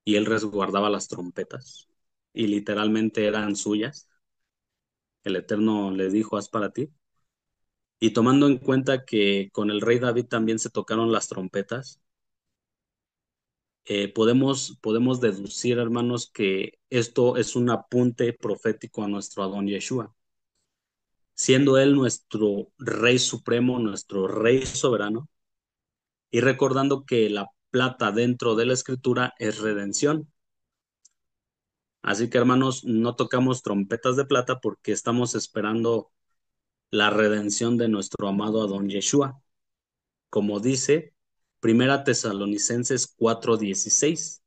y él resguardaba las trompetas y literalmente eran suyas, el Eterno le dijo, haz para ti. Y tomando en cuenta que con el rey David también se tocaron las trompetas, podemos deducir, hermanos, que esto es un apunte profético a nuestro Adón Yeshua, siendo él nuestro Rey Supremo, nuestro Rey Soberano, y recordando que la plata dentro de la Escritura es redención. Así que, hermanos, no tocamos trompetas de plata porque estamos esperando la redención de nuestro amado Adón Yeshua, como dice Primera Tesalonicenses 4:16.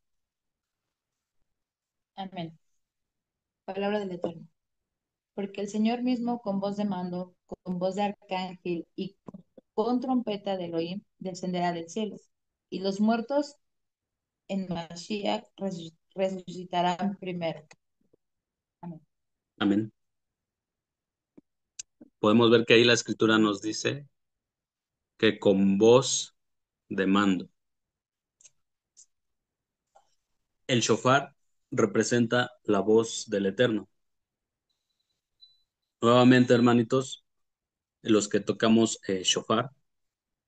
Amén. Palabra del Eterno. Porque el Señor mismo con voz de mando, con voz de arcángel y con trompeta de Elohim descenderá del cielo. Y los muertos en Mashiach resucitarán primero. Amén. Amén. Podemos ver que ahí la Escritura nos dice que con voz de mando. El shofar representa la voz del Eterno. Nuevamente, hermanitos, los que tocamos shofar,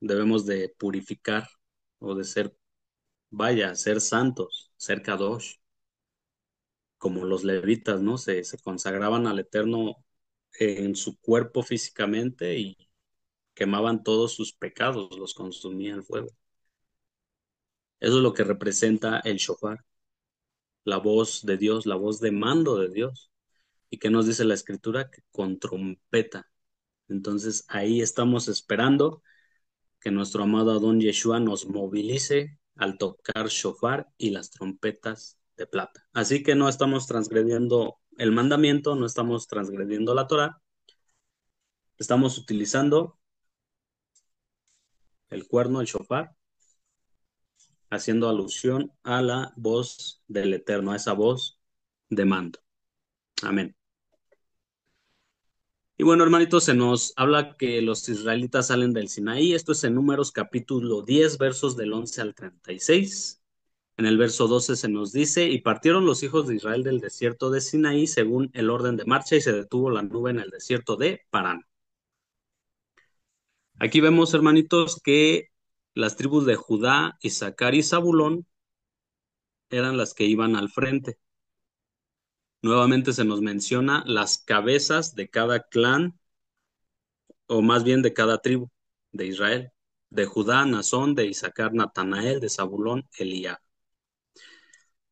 debemos de purificar o de ser, vaya, ser santos, ser kadosh, como los levitas, ¿no? Se consagraban al Eterno en su cuerpo físicamente y quemaban todos sus pecados, los consumía el fuego. Eso es lo que representa el shofar, la voz de Dios, la voz de mando de Dios. ¿Y qué nos dice la Escritura? Que con trompeta. Entonces ahí estamos esperando que nuestro amado Adón Yeshua nos movilice al tocar shofar y las trompetas de plata. Así que no estamos transgrediendo el mandamiento, no estamos transgrediendo la Torah, estamos utilizando el cuerno, el shofar, haciendo alusión a la voz del Eterno, a esa voz de mando. Amén. Y bueno, hermanitos, se nos habla que los israelitas salen del Sinaí. Esto es en Números capítulo 10, versos del 11 al 36. En el verso 12 se nos dice, y partieron los hijos de Israel del desierto de Sinaí según el orden de marcha y se detuvo la nube en el desierto de Parán. Aquí vemos, hermanitos, que las tribus de Judá, Isaacar y Zabulón eran las que iban al frente. Nuevamente se nos menciona las cabezas de cada clan, o más bien de cada tribu de Israel. De Judá, Nazón; de Isaacar, Natanael; de Zabulón, Eliab.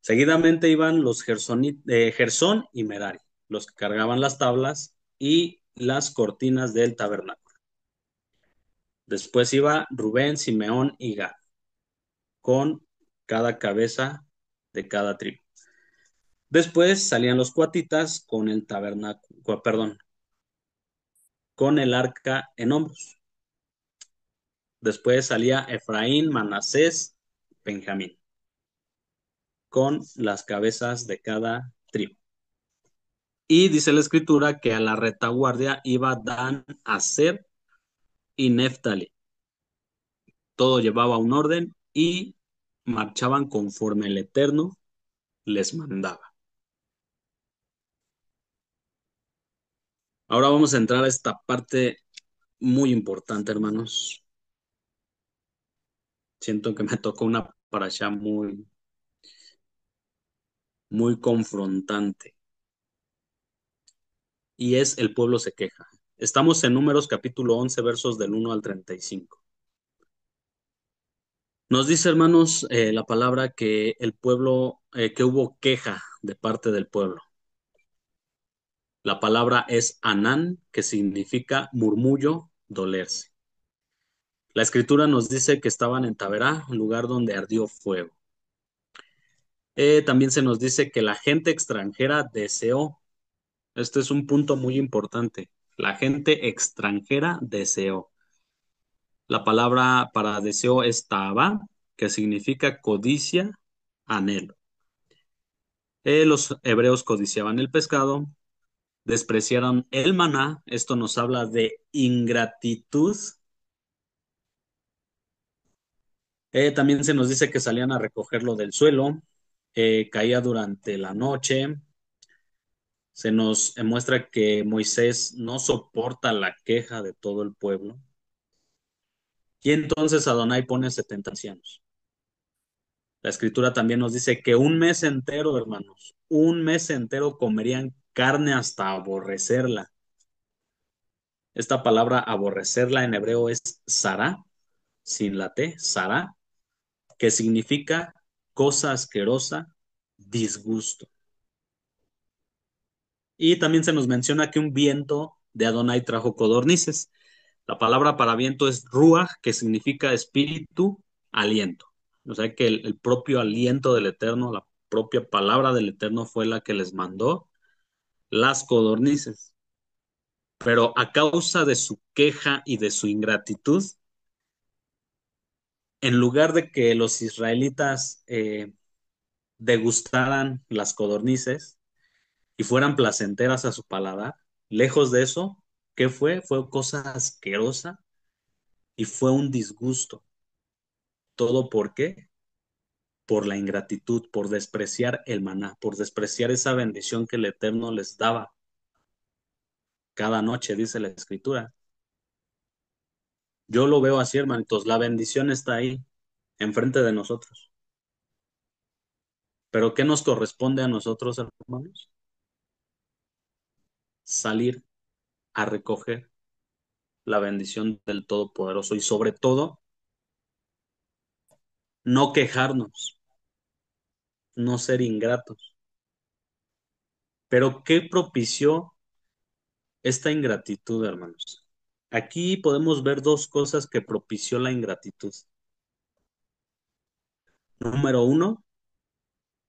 Seguidamente iban los Gersón y Merari, los que cargaban las tablas y las cortinas del tabernáculo. Después iba Rubén, Simeón y Gad, con cada cabeza de cada tribu. Después salían los cuatitas con el tabernáculo, perdón, con el arca en hombros. Después salía Efraín, Manasés, Benjamín, con las cabezas de cada tribu. Y dice la escritura que a la retaguardia iba Dan, Aser y Neftali. Todo llevaba un orden y marchaban conforme el Eterno les mandaba. Ahora vamos a entrar a esta parte muy importante, hermanos. Siento que me tocó una parasha muy confrontante. Y es el pueblo se queja. Estamos en Números capítulo 11, versos del 1 al 35. Nos dice, hermanos, la palabra que el pueblo, que hubo queja de parte del pueblo. La palabra es anán, que significa murmullo, dolerse. La escritura nos dice que estaban en Taberá, un lugar donde ardió fuego. También se nos dice que la gente extranjera deseó. Este es un punto muy importante. La gente extranjera deseó. La palabra para deseo es taba, que significa codicia, anhelo. Los hebreos codiciaban el pescado, despreciaron el maná. Esto nos habla de ingratitud. También se nos dice que salían a recogerlo del suelo, caía durante la noche. Se nos muestra que Moisés no soporta la queja de todo el pueblo. Y entonces Adonai pone 70 ancianos. La escritura también nos dice que un mes entero, hermanos, un mes entero comerían carne hasta aborrecerla. Esta palabra aborrecerla en hebreo es sará, sin la T, sará, que significa cosa asquerosa, disgusto. Y también se nos menciona que un viento de Adonai trajo codornices. La palabra para viento es ruach, que significa espíritu, aliento. O sea que el propio aliento del Eterno, la propia palabra del Eterno fue la que les mandó las codornices. Pero a causa de su queja y de su ingratitud, en lugar de que los israelitas degustaran las codornices y fueran placenteras a su paladar, lejos de eso, ¿qué fue? Fue cosa asquerosa y fue un disgusto. ¿Todo por qué? Por la ingratitud, por despreciar el maná, por despreciar esa bendición que el Eterno les daba cada noche, dice la Escritura. Yo lo veo así, hermanitos, la bendición está ahí, enfrente de nosotros. Pero ¿qué nos corresponde a nosotros, hermanos? Salir a recoger la bendición del Todopoderoso y sobre todo, no quejarnos, no ser ingratos. Pero ¿qué propició esta ingratitud, hermanos? Aquí podemos ver dos cosas que propició la ingratitud. Número uno,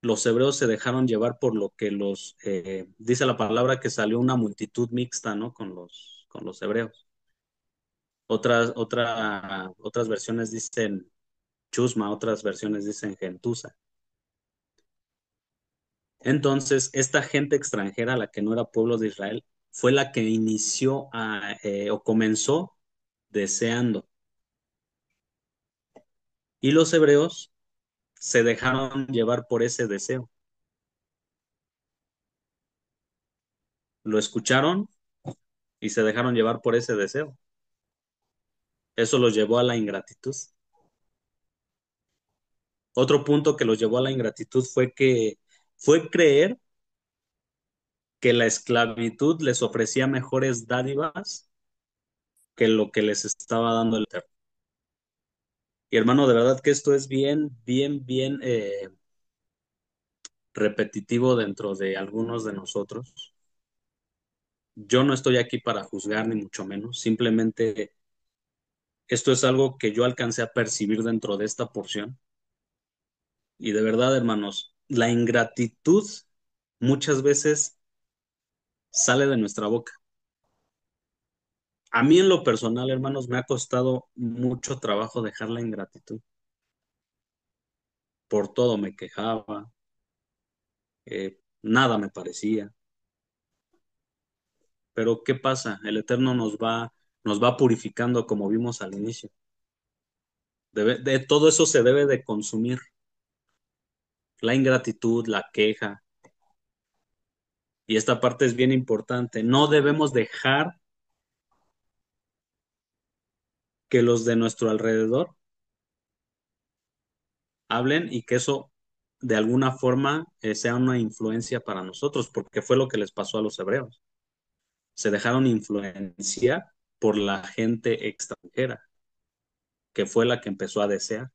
los hebreos se dejaron llevar por lo que dice la palabra que salió una multitud mixta, ¿no? Con los hebreos. Otras versiones dicen chusma, otras versiones dicen gentuza. Entonces, esta gente extranjera, la que no era pueblo de Israel, fue la que inició o comenzó deseando. Y los hebreos se dejaron llevar por ese deseo. Lo escucharon y se dejaron llevar por ese deseo. Eso los llevó a la ingratitud. Otro punto que los llevó a la ingratitud fue creer que la esclavitud les ofrecía mejores dádivas que lo que les estaba dando el Eterno. Y hermano, de verdad que esto es bien, bien, bien repetitivo dentro de algunos de nosotros. Yo no estoy aquí para juzgar, ni mucho menos. Simplemente esto es algo que yo alcancé a percibir dentro de esta porción. Y de verdad, hermanos, la ingratitud muchas veces sale de nuestra boca. A mí en lo personal, hermanos, me ha costado mucho trabajo dejar la ingratitud. Por todo me quejaba, nada me parecía. Pero ¿qué pasa? El Eterno nos va purificando como vimos al inicio. De todo eso se debe de consumir. La ingratitud, la queja. Y esta parte es bien importante. No debemos dejar que los de nuestro alrededor hablen y que eso de alguna forma sea una influencia para nosotros, porque fue lo que les pasó a los hebreos. Se dejaron influenciar por la gente extranjera, que fue la que empezó a desear.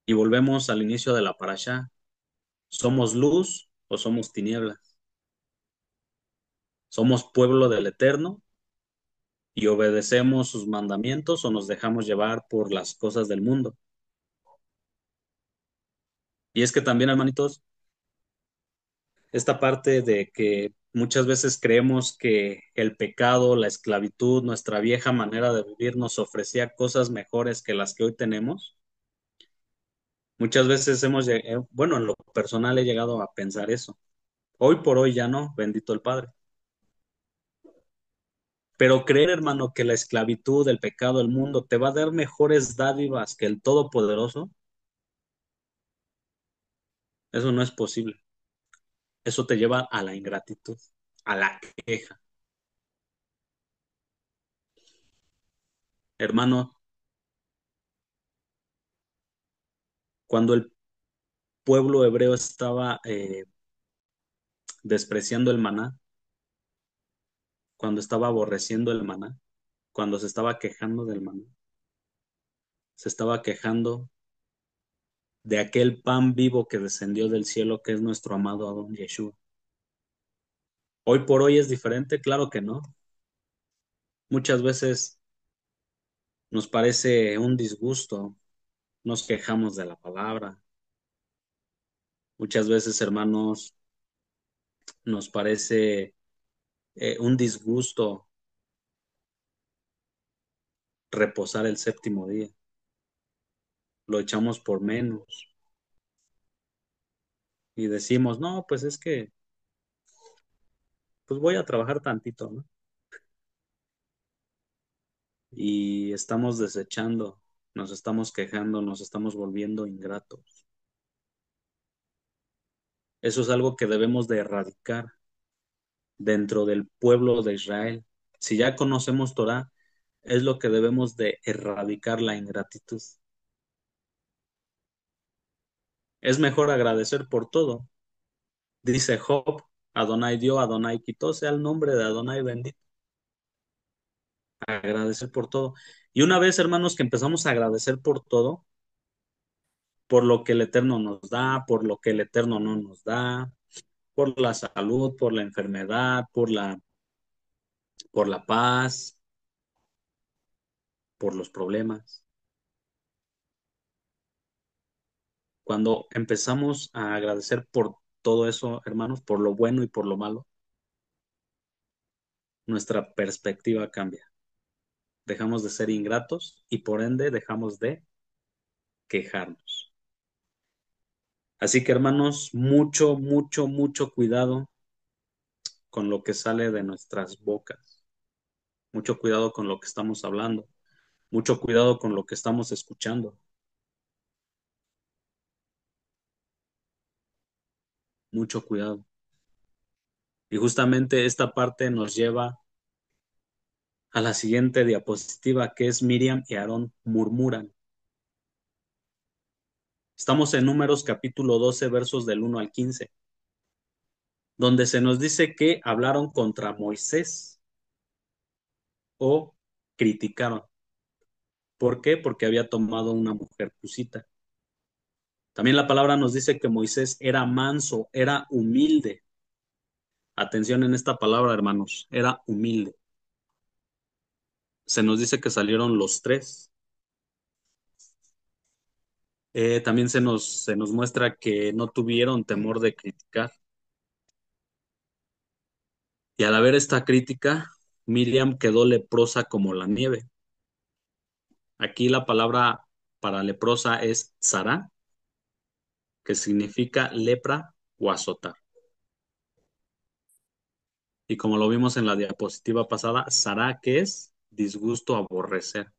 Y volvemos al inicio de la parashá. ¿Somos luz o somos tinieblas? ¿Somos pueblo del Eterno y obedecemos sus mandamientos o nos dejamos llevar por las cosas del mundo? Y es que también, hermanitos, esta parte de que muchas veces creemos que el pecado, la esclavitud, nuestra vieja manera de vivir nos ofrecía cosas mejores que las que hoy tenemos. Muchas veces bueno, en lo personal he llegado a pensar eso. Hoy por hoy ya no, bendito el Padre. Pero creer, hermano, que la esclavitud, el pecado, el mundo te va a dar mejores dádivas que el Todopoderoso, eso no es posible. Eso te lleva a la ingratitud, a la queja. Hermano, cuando el pueblo hebreo estaba despreciando el maná, cuando estaba aborreciendo el maná, cuando se estaba quejando del maná, se estaba quejando de aquel pan vivo que descendió del cielo, que es nuestro amado Adón Yeshua. Hoy por hoy es diferente, claro que no. Muchas veces nos parece un disgusto, nos quejamos de la palabra. Muchas veces, hermanos, nos parece un disgusto reposar el séptimo día. Lo echamos por menos y decimos, no, pues es que, pues voy a trabajar tantito, ¿no? Y estamos desechando, nos estamos quejando, nos estamos volviendo ingratos. Eso es algo que debemos de erradicar dentro del pueblo de Israel. Si ya conocemos Torah, es lo que debemos de erradicar la ingratitud. Es mejor agradecer por todo. Dice Job, Adonai dio, Adonai quitó, sea el nombre de Adonai bendito. Agradecer por todo. Y una vez, hermanos, que empezamos a agradecer por todo, por lo que el Eterno nos da, por lo que el Eterno no nos da, por la salud, por la enfermedad, por la paz, por los problemas. Cuando empezamos a agradecer por todo eso, hermanos, por lo bueno y por lo malo, nuestra perspectiva cambia. Dejamos de ser ingratos y por ende dejamos de quejarnos. Así que, hermanos, mucho, mucho, mucho cuidado con lo que sale de nuestras bocas. Mucho cuidado con lo que estamos hablando. Mucho cuidado con lo que estamos escuchando. Mucho cuidado. Y justamente esta parte nos lleva a la siguiente diapositiva, que es Miriam y Aarón murmuran. Estamos en Números capítulo 12, versos del 1 al 15, donde se nos dice que hablaron contra Moisés o criticaron. ¿Por qué? Porque había tomado una mujer cusita. También la palabra nos dice que Moisés era manso, era humilde. Atención en esta palabra, hermanos, era humilde. Se nos dice que salieron los tres. También se nos muestra que no tuvieron temor de criticar. Y al haber esta crítica, Miriam quedó leprosa como la nieve. Aquí la palabra para leprosa es tzara, que significa lepra o azotar. Y como lo vimos en la diapositiva pasada, tzara, que es disgusto, aborrecer.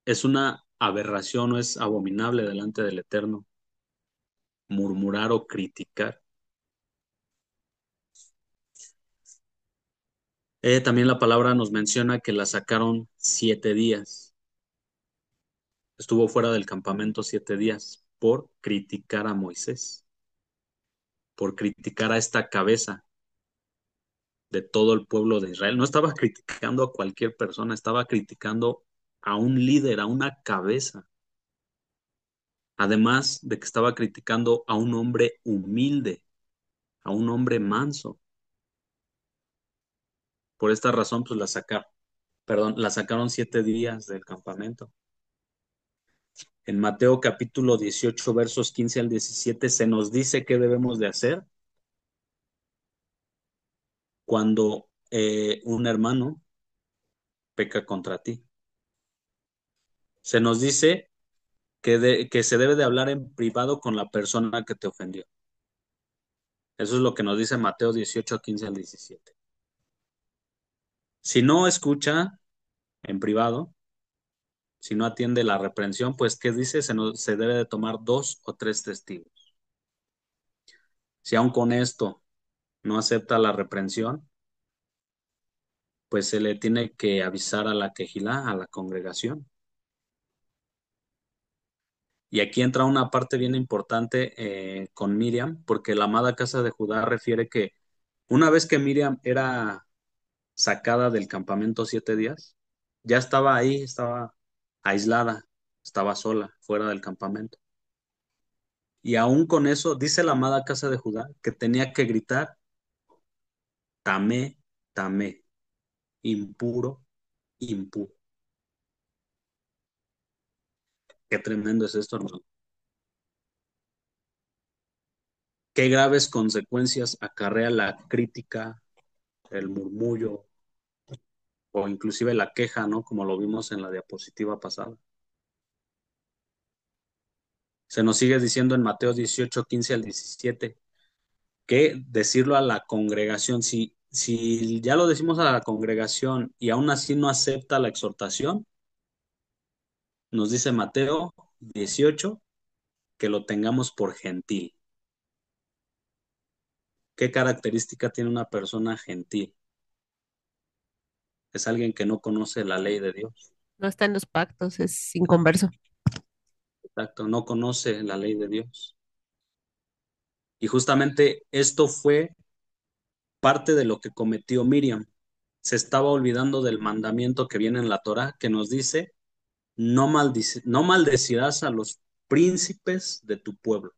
Es una aberración o es abominable delante del Eterno murmurar o criticar. También la palabra nos menciona que la sacaron 7 días. Estuvo fuera del campamento 7 días por criticar a Moisés, por criticar a esta cabeza de todo el pueblo de Israel. No estaba criticando a cualquier persona, estaba criticando a un líder, a una cabeza. Además de que estaba criticando a un hombre humilde, a un hombre manso. Por esta razón, pues la sacaron 7 días del campamento. En Mateo capítulo 18, versos 15 al 17, se nos dice qué debemos de hacer cuando un hermano peca contra ti. Se nos dice que se debe de hablar en privado con la persona que te ofendió. Eso es lo que nos dice Mateo 18, 15 al 17. Si no escucha en privado, si no atiende la reprensión, pues ¿qué dice? Se debe de tomar 2 o 3 testigos. Si aún con esto no acepta la reprensión, pues se le tiene que avisar a la quejilá, a la congregación. Y aquí entra una parte bien importante con Miriam, porque la amada casa de Judá refiere que una vez que Miriam era sacada del campamento 7 días, ya estaba ahí, estaba aislada, estaba sola, fuera del campamento. Y aún con eso, dice la amada casa de Judá que tenía que gritar, tamé, tamé, impuro, impuro. Qué tremendo es esto, hermano. Qué graves consecuencias acarrea la crítica, el murmullo o inclusive la queja, ¿no? Como lo vimos en la diapositiva pasada. Se nos sigue diciendo en Mateo 18, 15 al 17, que decirlo a la congregación, si ya lo decimos a la congregación y aún así no acepta la exhortación, nos dice Mateo 18 que lo tengamos por gentil. ¿Qué característica tiene una persona gentil? Es alguien que no conoce la ley de Dios. No está en los pactos, es inconverso. Exacto, no conoce la ley de Dios. Y justamente esto fue parte de lo que cometió Miriam. Se estaba olvidando del mandamiento que viene en la Torá, que nos dice, no maldecirás a los príncipes de tu pueblo.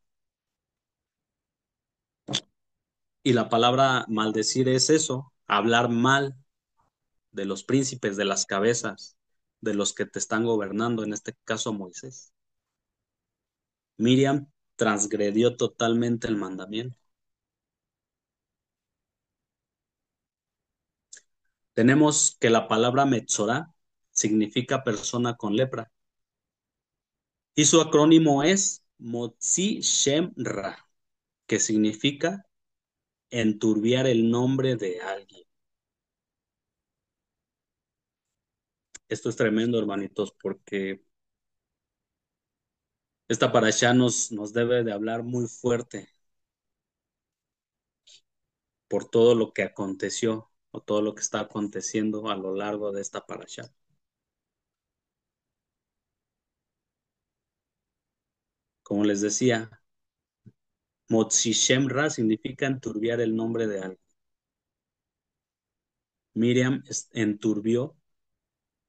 Y la palabra maldecir es eso, hablar mal de los príncipes, de las cabezas, de los que te están gobernando, en este caso Moisés. Miriam transgredió totalmente el mandamiento. Tenemos que la palabra Metzorá significa persona con lepra y su acrónimo es Motzi Shem Ra, que significa enturbiar el nombre de alguien. Esto es tremendo, hermanitos, porque esta parashá nos debe de hablar muy fuerte por todo lo que aconteció o todo lo que está aconteciendo a lo largo de esta parashá. Como les decía, Motzi Shem Ra significa enturbiar el nombre de alguien. Miriam enturbió,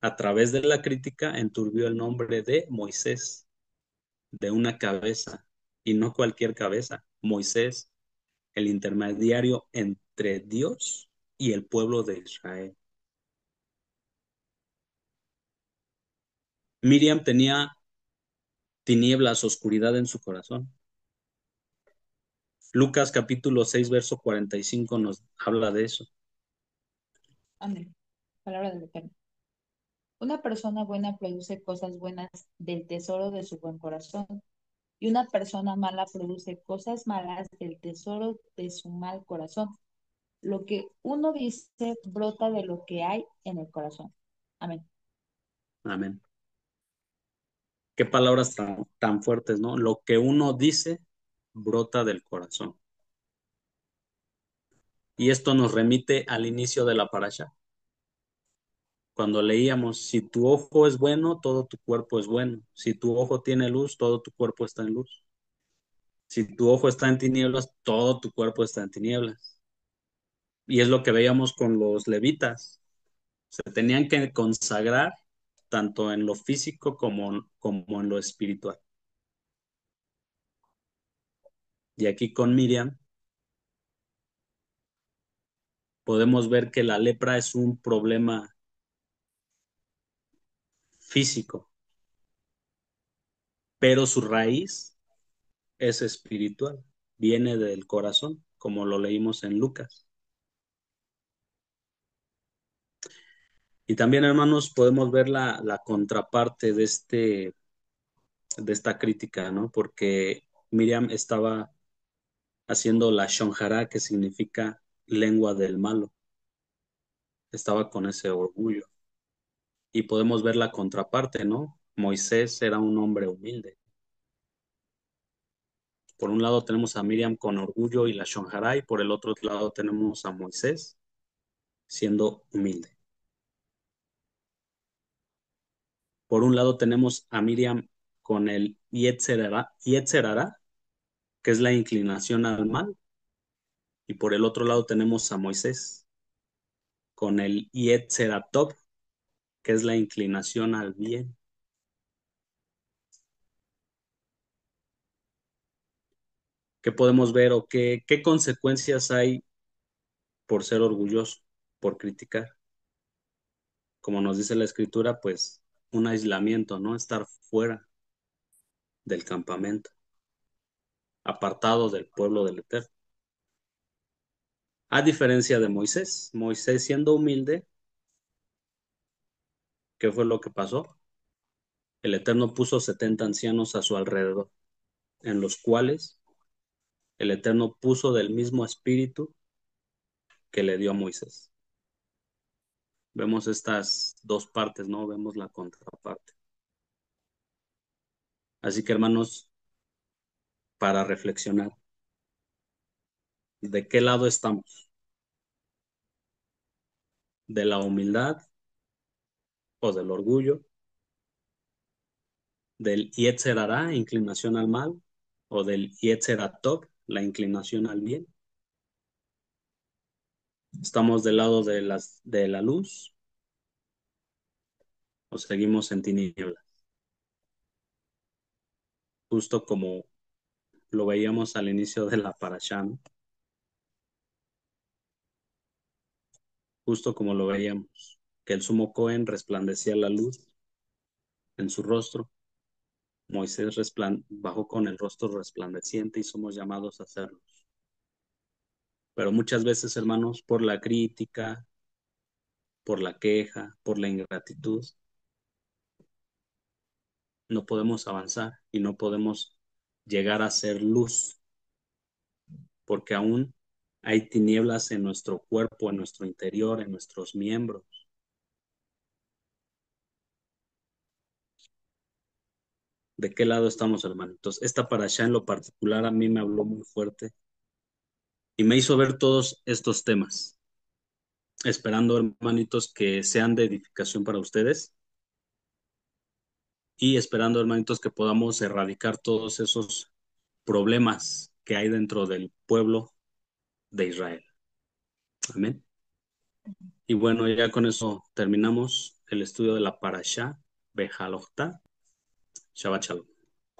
a través de la crítica, enturbió el nombre de Moisés, de una cabeza, y no cualquier cabeza. Moisés, el intermediario entre Dios y el pueblo de Israel. Miriam tenía tinieblas, oscuridad en su corazón. Lucas capítulo 6, verso 45 nos habla de eso. Amén. Palabra del Eterno. Una persona buena produce cosas buenas del tesoro de su buen corazón, y una persona mala produce cosas malas del tesoro de su mal corazón. Lo que uno dice brota de lo que hay en el corazón. Amén. Amén. Qué palabras tan fuertes, ¿no? Lo que uno dice brota del corazón. Y esto nos remite al inicio de la parasha. Cuando leíamos, si tu ojo es bueno, todo tu cuerpo es bueno. Si tu ojo tiene luz, todo tu cuerpo está en luz. Si tu ojo está en tinieblas, todo tu cuerpo está en tinieblas. Y es lo que veíamos con los levitas. Se tenían que consagrar tanto en lo físico como en lo espiritual. Y aquí con Miriam podemos ver que la lepra es un problema físico, pero su raíz es espiritual, viene del corazón, como lo leímos en Lucas. Y también, hermanos, podemos ver la contraparte de esta crítica, ¿no? Porque Miriam estaba haciendo la shonjara, que significa lengua del malo. Estaba con ese orgullo. Y podemos ver la contraparte, ¿no? Moisés era un hombre humilde. Por un lado tenemos a Miriam con orgullo y la shonjara, y por el otro lado tenemos a Moisés siendo humilde. Por un lado tenemos a Miriam con el Yetzer Hara, que es la inclinación al mal, y por el otro lado tenemos a Moisés con el Yetzer Tov, que es la inclinación al bien. ¿Qué podemos ver o qué consecuencias hay por ser orgulloso, por criticar? Como nos dice la escritura, pues un aislamiento, ¿no? Estar fuera del campamento, apartado del pueblo del Eterno. A diferencia de Moisés, Moisés siendo humilde, ¿qué fue lo que pasó? El Eterno puso 70 ancianos a su alrededor, en los cuales el Eterno puso del mismo espíritu que le dio a Moisés. Vemos estas dos partes, ¿no? Vemos la contraparte. Así que, hermanos, para reflexionar, ¿de qué lado estamos? ¿De la humildad o del orgullo? ¿Del Yetzer Hara, inclinación al mal? ¿O del Yetzer Tov, la inclinación al bien? ¿Estamos del lado de la luz o seguimos en tinieblas? Justo como lo veíamos al inicio de la parashá, ¿no? Justo como lo veíamos, que el sumo Cohen resplandecía la luz en su rostro. Moisés bajó con el rostro resplandeciente y somos llamados a hacerlo. Pero muchas veces, hermanos, por la crítica, por la queja, por la ingratitud, no podemos avanzar y no podemos llegar a ser luz, porque aún hay tinieblas en nuestro cuerpo, en nuestro interior, en nuestros miembros. ¿De qué lado estamos, hermanitos? Esta parashá en lo particular a mí me habló muy fuerte y me hizo ver todos estos temas, esperando, hermanitos, que sean de edificación para ustedes y esperando, hermanitos, que podamos erradicar todos esos problemas que hay dentro del pueblo de Israel. Amén. Y bueno, ya con eso terminamos el estudio de la Parashá Bejalojta. Shabbat Shalom.